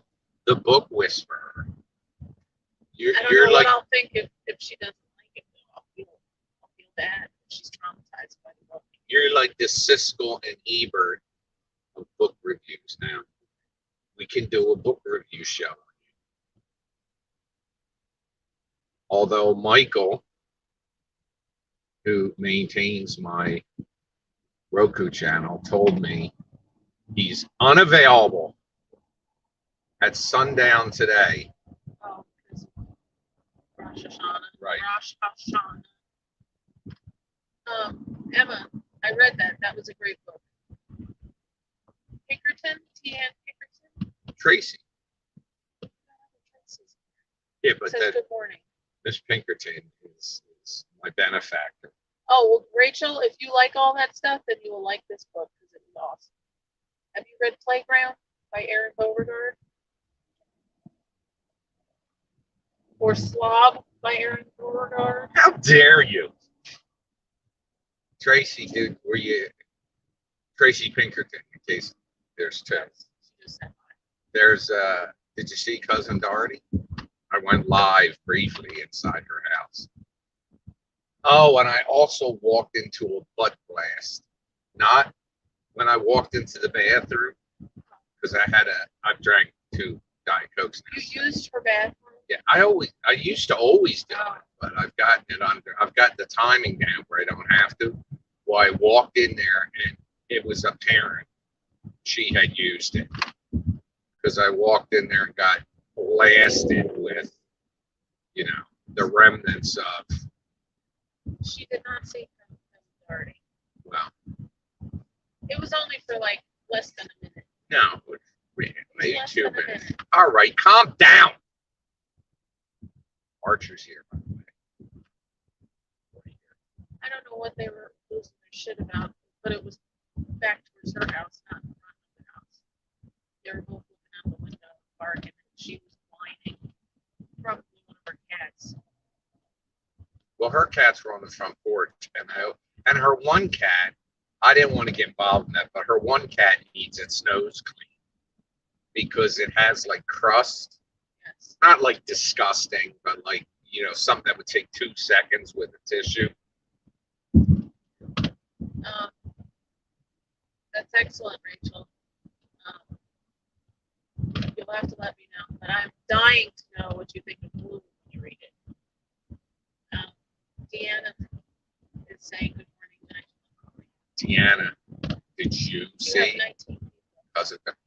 the book whisperer. I don't know like, what I'll think if she doesn't like it. I'll feel bad if she's traumatized by the book. You're like the Siskel and Ebert of book reviews now. We can do a book review show. Although Michael, who maintains my Roku channel told me he's unavailable at sundown today. Oh, because Rosh Hashanah. Right. Rosh Hashanah. Emma, I read that. That was a great book. Pinkerton? T.N. Pinkerton? Tracy. Yeah, but Says that good morning. Miss Pinkerton is my benefactor. Oh, well, Rachel, if you like all that stuff, then you will like this book because it was awesome. Have you read Playground by Aaron Beauregard? Or Slob by Aaron Beauregard? How dare you? Tracy, dude, were you Tracy Pinkerton, in case there's two. She just said hi. There's did you see Cousin Dorety? I went live briefly inside her house. Oh, and I also walked into a butt blast. Not when I walked into the bathroom, because I've drank 2 Diet Cokes now. You used her bathroom? Yeah, I used to always do it, but I've gotten it under. I've got the timing down where I don't have to. Well, I walked in there and it was apparent she had used it, because I walked in there and got blasted with, the remnants of. She did not see Cousin Dorety. Well, It was only for like less than a minute. no, maybe Less 2 than a minutes. minute. All right, calm down. Archer's here, by the way. I don't know what they were losing their shit about, but it was back towards her house, not in front of the house. They were both looking out the window of the park, and she was whining. Probably one of her cats. Well, her cats were on the front porch, and her one cat. I didn't want to get involved in that, but her one cat needs its nose cleaned because it has like crust. Yes. Not like disgusting, but like, something that would take 2 seconds with a tissue. That's excellent, Rachel. You'll have to let me know, but I'm dying to know what you think of Blue when you read it. Deanna is saying good morning. Deanna, did you You have see? 19 people.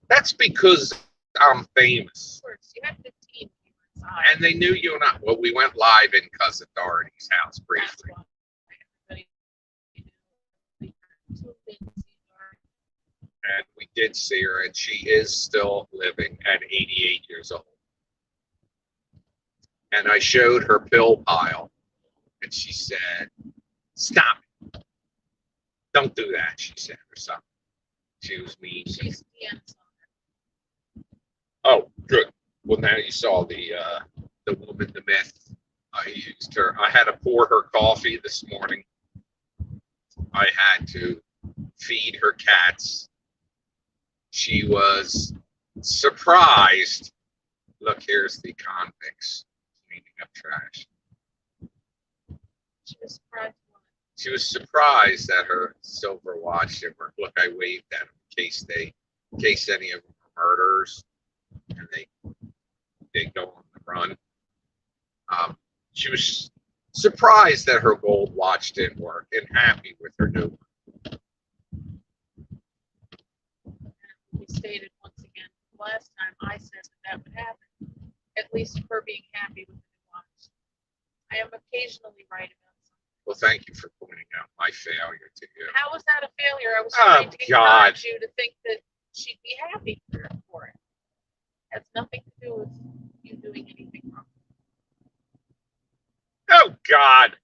That's because I'm famous. Of course, you have 15 people inside. And they knew you and I. Well, we went live in Cousin Doherty's house That's briefly. why everybody tuned in to see Dorothy. And we did see her, and she is still living at 88 years old. And I showed her pill pile, and she said, "Stop it. Don't do that," she said, or something. She was mean. She's Deanna's on Oh, good. Well, now you saw the woman, the myth. I used her. I had to pour her coffee this morning. I had to feed her cats. She was surprised. Look, here's the convicts cleaning up trash. She was surprised. She was surprised that her silver watch didn't work. Look, I waved at them in case any of them are murderers and they go on the run. She was surprised that her gold watch didn't work and happy with her new one. We stated once again, last time I said that would happen, at least for being happy with the new watch. I am occasionally right about something. Well, thank you for pointing out my failure to you. How was that a failure? I was Oh, trying to God. encourage you to think that she'd be happy for it. Has nothing to do with you doing anything wrong. Oh, God.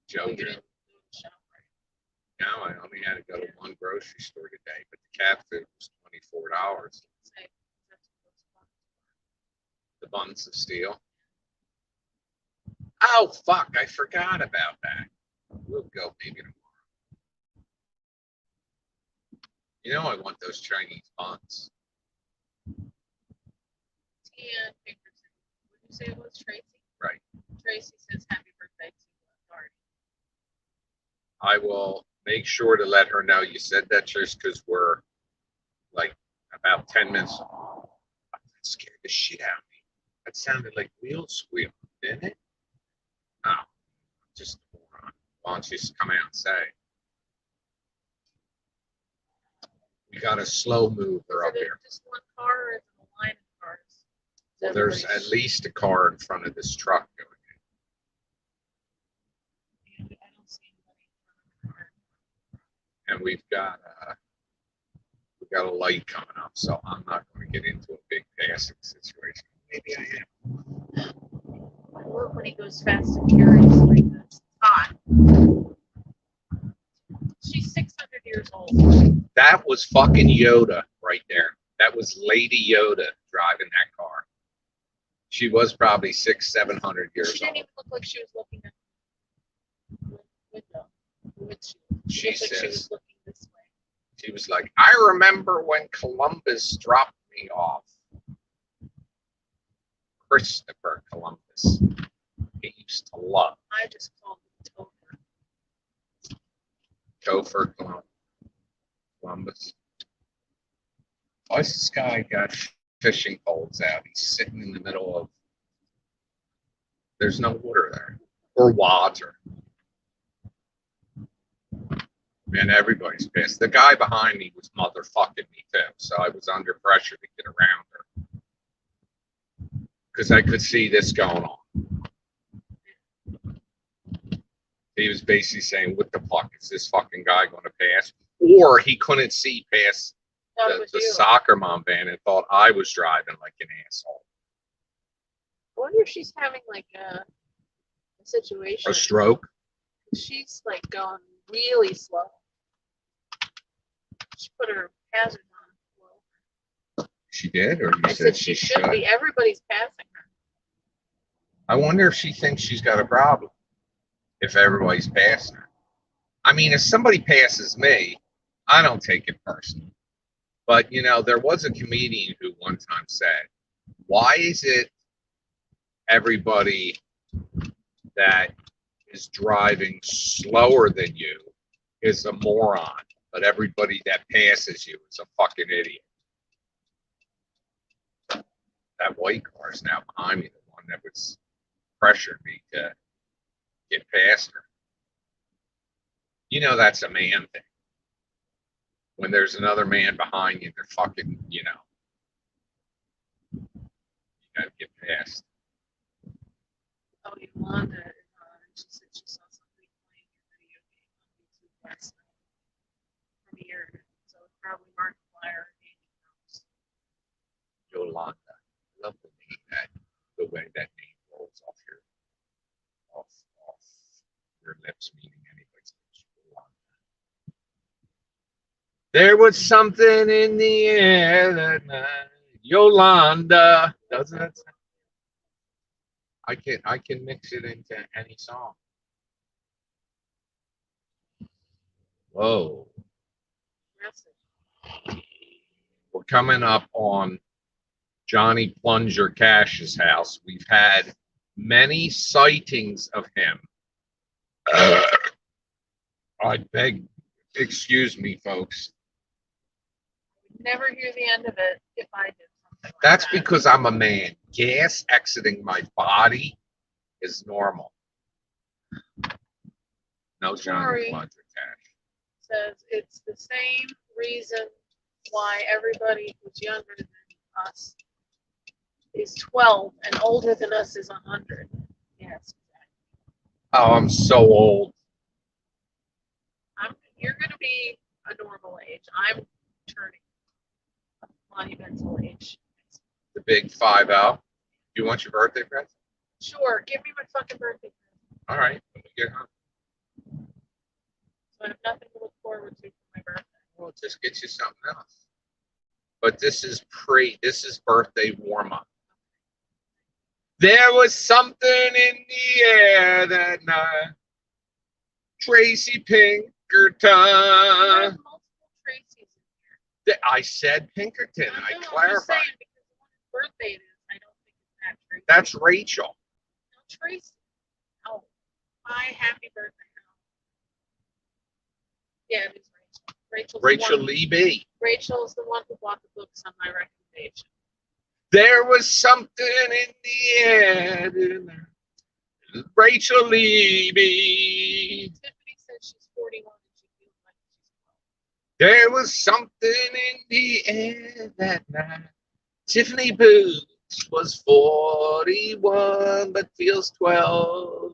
You Jojo. didn't do the shop right. No, I only had to go to one grocery store today, but the cat food was $24. Say, that's what those buttons The buns of steel. Oh, fuck. I forgot about that. We'll go maybe tomorrow. I want those Chinese buns. Tia Pinkerton. Would you say it was Tracy? Right. Tracy says happy birthday to Dorothy. I will make sure to let her know you said that, just because we're like about 10 minutes. That scared the shit out of me. That sounded like wheel squeal, didn't it? Oh, just a moron. Why don't you just come out and say? We got a slow mover up here. Just one car or is it a line of cars? Well, there's at least a car in front of this truck going I don't see anybody in front of the car. in. And we've got a light coming up, so I'm not going to get into a big passing situation. Maybe I am. I love when he goes fast and furious like this. Hot. She's 600 years old. That was fucking Yoda right there. That was Lady Yoda driving that car. She was probably 600-700 years She didn't old. even look like she was looking at the window. She looked like she says, was looking this way. she was like, I remember when Columbus dropped me off. Christopher Columbus. He used to love I just called him Topher Columbus. Why's this guy got fishing poles out? He's sitting in the middle of. There's no water there. Or water. Man, everybody's pissed. The guy behind me was motherfucking me too, so I was under pressure to get around her. Because I could see this going on. He was basically saying, what the fuck is this fucking guy going to pass? Or he couldn't see past the soccer mom van and thought I was driving like an asshole. I wonder if she's having like a situation. A stroke? She's like going really slow. She put her hazard on. She did? Or you I said she should be. Everybody's passing her. I wonder if she thinks she's got a problem. If everybody's passing her. I mean, if somebody passes me, I don't take it personally. But, you know, there was a comedian who one time said, why is it everybody that is driving slower than you is a moron, but everybody that passes you is a fucking idiot? That white car is now behind me, the one that was pressuring me to get past her. You know that's a man thing. When there's another man behind you, they're fucking, you know. You gotta get past. Oh, Yolanda, she said she saw somebody playing a video game on YouTube last night. Premiered. So it's probably Markiplier or Andy Rose. Yolanda. I love the name, the way that name rolls off your lips, meaning anybody's lips. There was something in the air that night. Yolanda. Doesn't it? I can mix it into any song. Whoa. We're coming up on Johnny Plunger Cash's house. We've had many sightings of him. I beg, excuse me, folks. Never hear the end of it if I did something like That's that. because I'm a man. Gas exiting my body is normal. No Johnny Plunger Cash. Says it's the same reason why everybody who's younger than us is 12 and older than us is 100. Yes, exactly. Oh, I'm so old. You're going to be a normal age. I'm turning a monumental age. The big 5-0. Do you want your birthday present? Sure, give me my fucking birthday present. All right, when we get home. So I have nothing to look forward to for my birthday. Well, just get you something else. But this is birthday warm-up. There was something in the air that night. Tracy Pinkerton. There's multiple Tracy's in here. I said Pinkerton. I I'm clarified. just saying because the one whose birthday it is, I don't think it's that Tracy. That's Rachel. No, Tracy. Oh, my happy birthday. Yeah, it is Rachel. Rachel Lee B. Rachel's the one who bought the books on my recommendation. There was something in the air. Rachel Levy. Tiffany says she's 41 and she feels like she's 12. There was something in the air that night. Tiffany Booth was 41 but feels 12.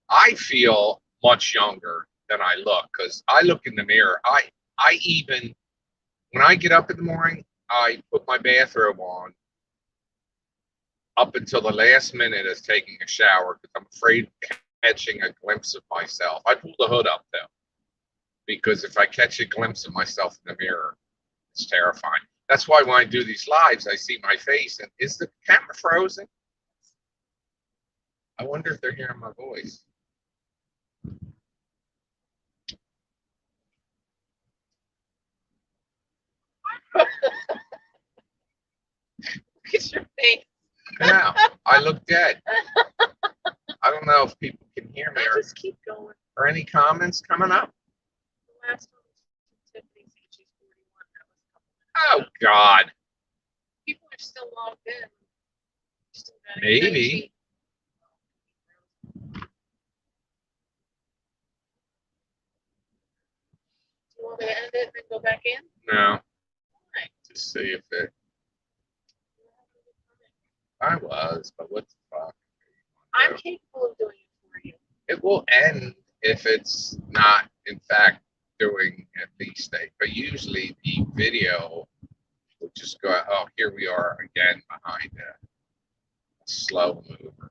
I feel much younger than I look because I look in the mirror. I even, when I get up in the morning, I put my bathrobe on up until the last minute of taking a shower because I'm afraid of catching a glimpse of myself. I pull the hood up though, because if I catch a glimpse of myself in the mirror, it's terrifying. That's why when I do these lives, I see my face and is the camera frozen? I wonder if they're hearing my voice. Look at your face. Yeah, I look dead. I don't know if people can hear me I just keep going. or any comments coming up. The last one was Tiffany saying she's 41. That was a couple minutes. Oh, God. People are still logged in. Still got Maybe. Do you want me to end it and then go back in? No. Right. Just see if it. I was, but what the fuck? I'm capable of doing it for you. It will end if it's not, in fact, doing at least a. But usually the video will just go. Oh, here we are again behind a slow mover.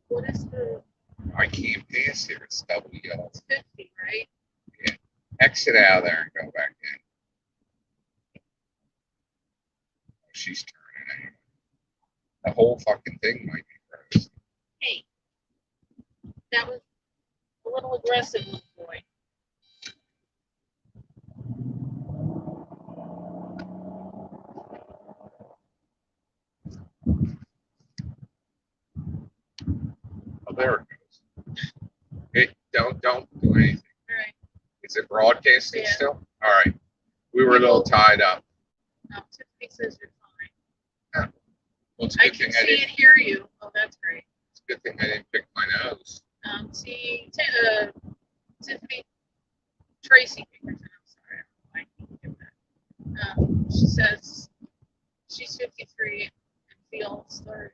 What is the? I can't pass here. It's double yellow. It's 50, right? Exit out of there and go back in. She's turning anyway. The whole fucking thing might be frozen. Hey, that was a little aggressive, little boy. Oh, there it goes. It, don't do anything. All right. Is it broadcasting Yeah. still? All right. We were a little tied up. Tiffany says you're fine. Well, it's a I good can thing I see didn't. and hear you. Oh, that's great. It's a good thing I didn't pick my nose. Tiffany, Tracy Pickerton, I'm sorry, I can't get that. She says she's 53 and feels 30.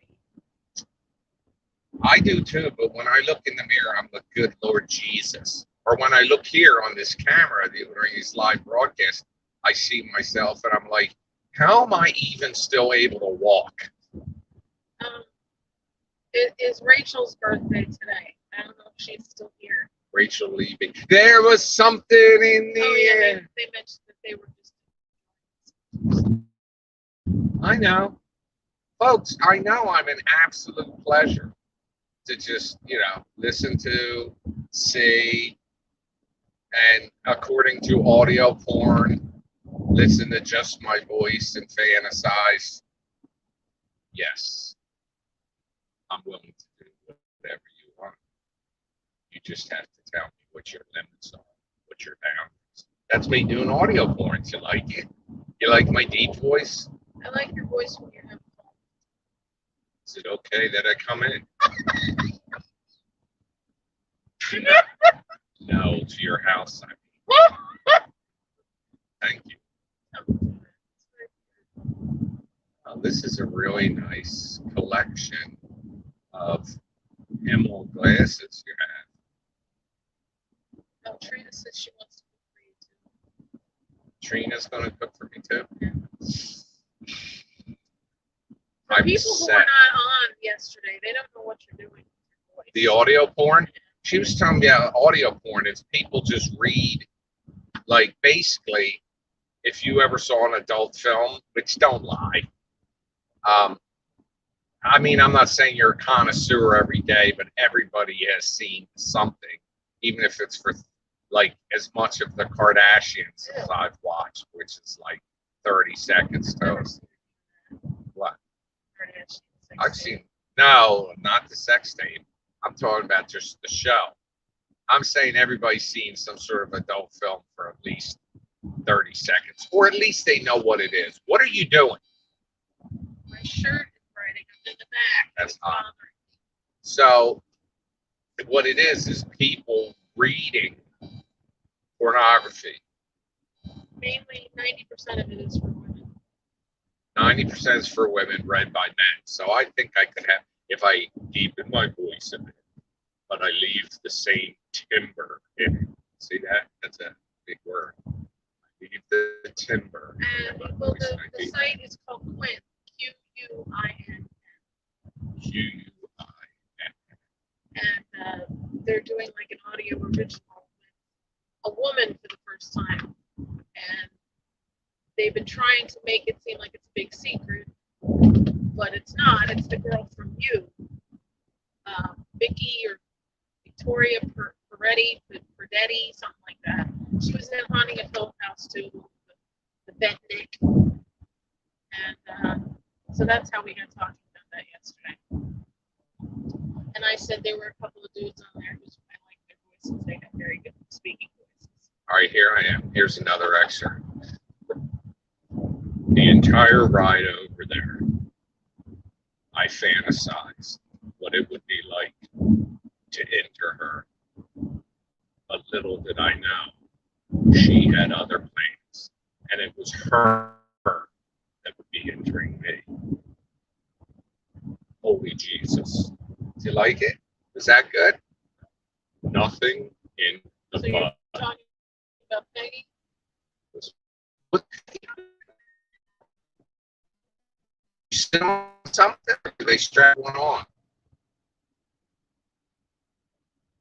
I do too, but when I look in the mirror, I'm like, good Lord Jesus. Or when I look here on this camera during these live broadcasts, I see myself and I'm like, how am I even still able to walk? It is Rachel's birthday today. I don't know if she's still here. Rachel leaving. There was something in the air. They mentioned that they were just. I know. Folks, I know I'm an absolute pleasure to just, listen to, see, and according to audio porn, listen to just my voice and fantasize. Yes, I'm willing to do whatever you want. You just have to tell me what your limits are, what your boundaries. That's me doing audio porn. You like it? You like my deep voice? I like your voice when you're having fun. Is it okay that I come in? No, to your house. Thank you. This is a really nice collection of emerald glasses you have. Oh, Trina says she wants to cook for you too. Trina's going to cook for me too. For I'm people who set. were not on yesterday, they don't know what you're doing with your voice. The audio porn? She was telling me about audio porn. It's people just read, like basically, if you ever saw an adult film, which don't lie. I mean, I'm not saying you're a connoisseur every day, but everybody has seen something, even if it's for like as much of the Kardashians as I've watched, which is like 30 seconds total. What? I've seen, no, not the sex tape. I'm talking about just the show. I'm saying everybody's seen some sort of adult film for at least 30 seconds, or at least they know what it is. What are you doing? My shirt is writing. I'm in the back. That's It's hot. bothering me. So what it is people reading pornography. Mainly 90% of it is for women. 90% is for women, read by men. So I think I could have, if I deepen my voice a bit, but I leave the same timber in it. See that? That's a big word. I leave the timber. And well, the site is called Quinn. Quin. And they're doing like an audio original with a woman for the first time. And they've been trying to make it seem like it's a big secret, but it's not. It's the girl from You, Vicky or Victoria Perdetti, something like that. She was in Haunting of Hill House too, the vet Nick. And so that's how we got talking about that yesterday. And I said there were a couple of dudes on there who I like their voices. They have very good speaking voices. All right, here I am. Here's another excerpt. The entire ride over there, I fantasized what it would be like to enter her. But little did I know, she had other plans, and it was her that would be entering me. Holy Jesus. Do you like it? Is that good? Nothing in the So you're butt. talking about Peggy? What? You sit on something, or do they strap one on?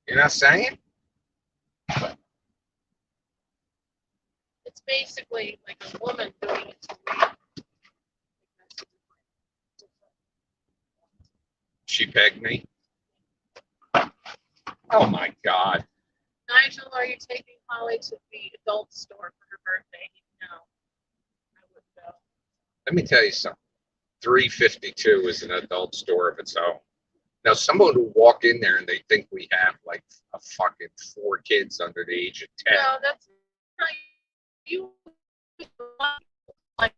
You're not saying? It's basically like a woman doing it to me. She pegged me. Oh my God. Nigel, are you taking Holly to the adult store for her birthday? No, I wouldn't go. Let me tell you something. 352 is an adult store of its own. Now, someone will walk in there and they think we have like a fucking 4 kids under the age of 10. No, that's not you. Like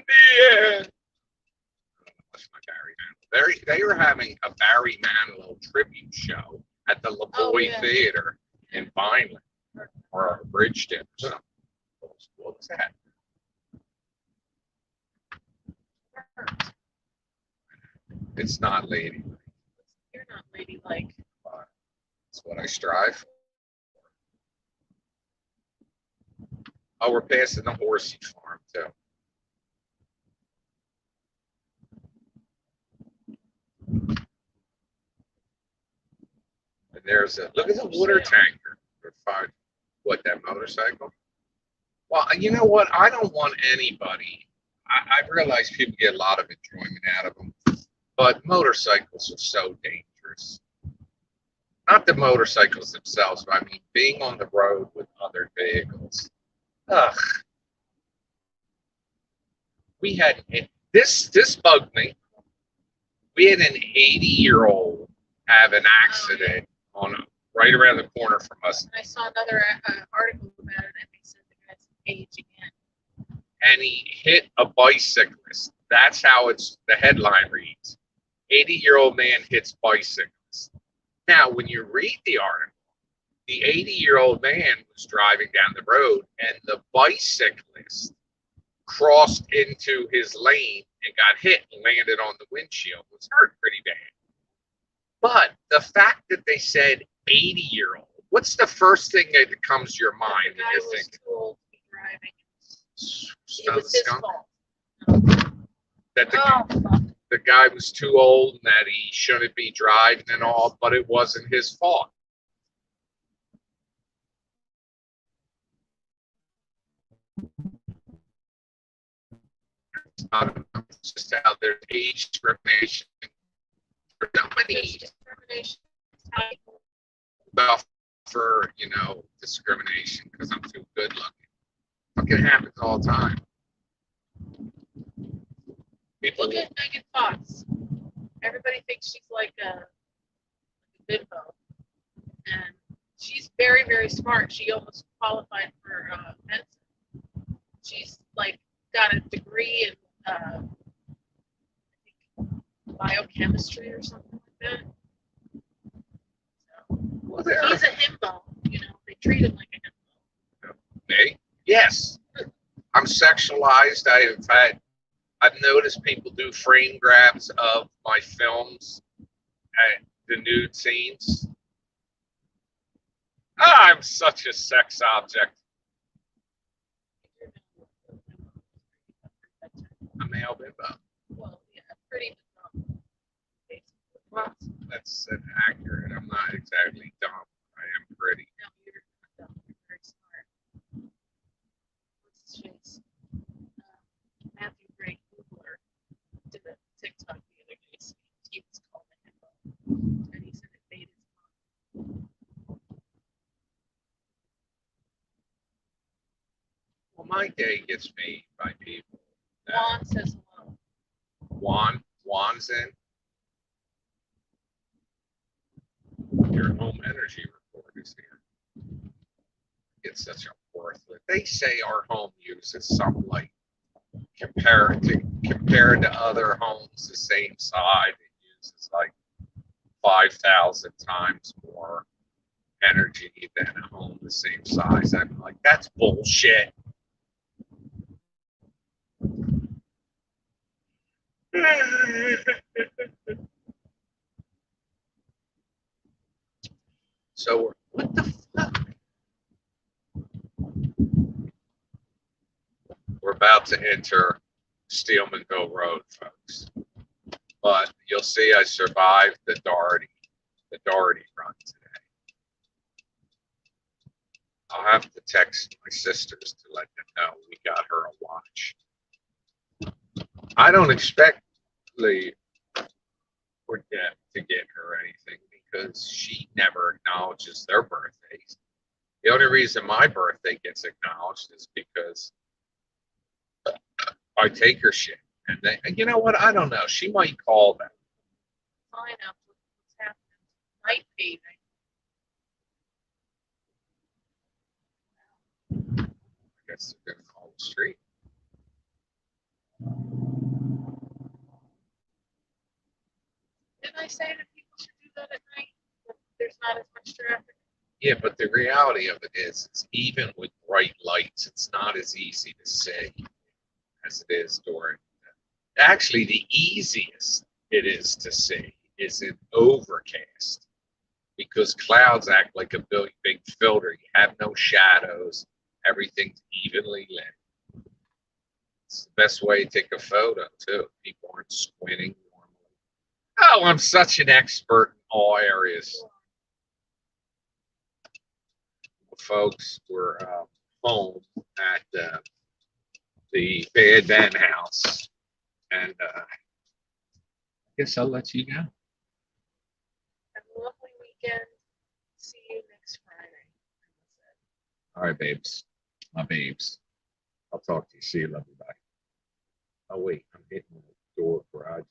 Yeah. That's my Barry Manilow. They were having a Barry Manilow tribute show at the LaVoy Theater in Vineland or Bridgeton or something. What was that? It's not ladylike. You're not ladylike. That's what I strive for. Oh, we're passing the horsey farm too. And there's a look at the water tanker. What, that motorcycle? Well, you know what? I don't want anybody. I realize people get a lot of enjoyment out of them, but motorcycles are so dangerous. Not the motorcycles themselves, but I mean being on the road with other vehicles. Ugh. We had this bugged me. We had an 80-year-old have an accident right around the corner from us. And I saw another article about it, and they said the guy's age again. And he hit a bicyclist. That's how the headline reads. 80-year-old man hits bicyclist. Now, when you read the article, the 80-year-old man was driving down the road, and the bicyclist crossed into his lane and got hit and landed on the windshield. Was hurt pretty bad. But the fact that they said 80-year-old, what's the first thing that comes to your mind when you're thinking? Too old to be driving. Smell It was the his skunk? fault. That the guy was too old and that he shouldn't be driving and all, but it wasn't his fault. It's just how there's age discrimination. There's so many Discrimination. about for discrimination because I'm too good looking. Fucking happens all the time. People, Look at Megan Fox. Everybody thinks she's like a bimbo, and she's very, very smart. She almost qualified for medicine. She's like got a degree in I think biochemistry or something like that. So well, he's a himbo. They treat him like a himbo. me? Yes. I'm sexualized. I've noticed people do frame grabs of my films at the nude scenes. I'm such a sex object. A male bimbo. Well, yeah, pretty basically. Well, that's inaccurate. I'm not exactly dumb. I am pretty. No, you're not dumb. You're very smart. What's his face? Matthew Gray Googler did a TikTok the other day. So he was called a himbo, and he said it made his mom. Well, my day gets made by people. Juan says hello. Juan's in. Your home energy report is here. It's such a worthless. They say our home uses some light compared to other homes the same size. It uses like 5,000 times more energy than a home the same size. I'm like, that's bullshit. So what the fuck? We're about to enter Steelmanville Road, folks. But you'll see I survived the Dorety Run today. I'll have to text my sisters to let them know we got her a watch. I don't expect Lee or Deb to get her anything because she never acknowledges their birthdays. The only reason my birthday gets acknowledged is because I take her shit. And they, you know what? I don't know. She might call them. Find out what's happening. Night paving. I guess they're going to call the street. Didn't I say that people should do that at night? When there's not as much traffic. Yeah, but the reality of it is even with bright lights, it's not as easy to see as it is during. Actually, the easiest it is to see is in overcast because clouds act like a big filter. You have no shadows. Everything's evenly lit. It's the best way to take a photo, too. People aren't squinting normally. Oh, I'm such an expert in all areas. Folks, we're home at the Bad Ben house. And I guess I'll let you go. Have a lovely weekend. See you next Friday. All right, babes. My babes. I'll talk to you. See you. Love you. Bye. Oh, wait. I'm hitting the door garage.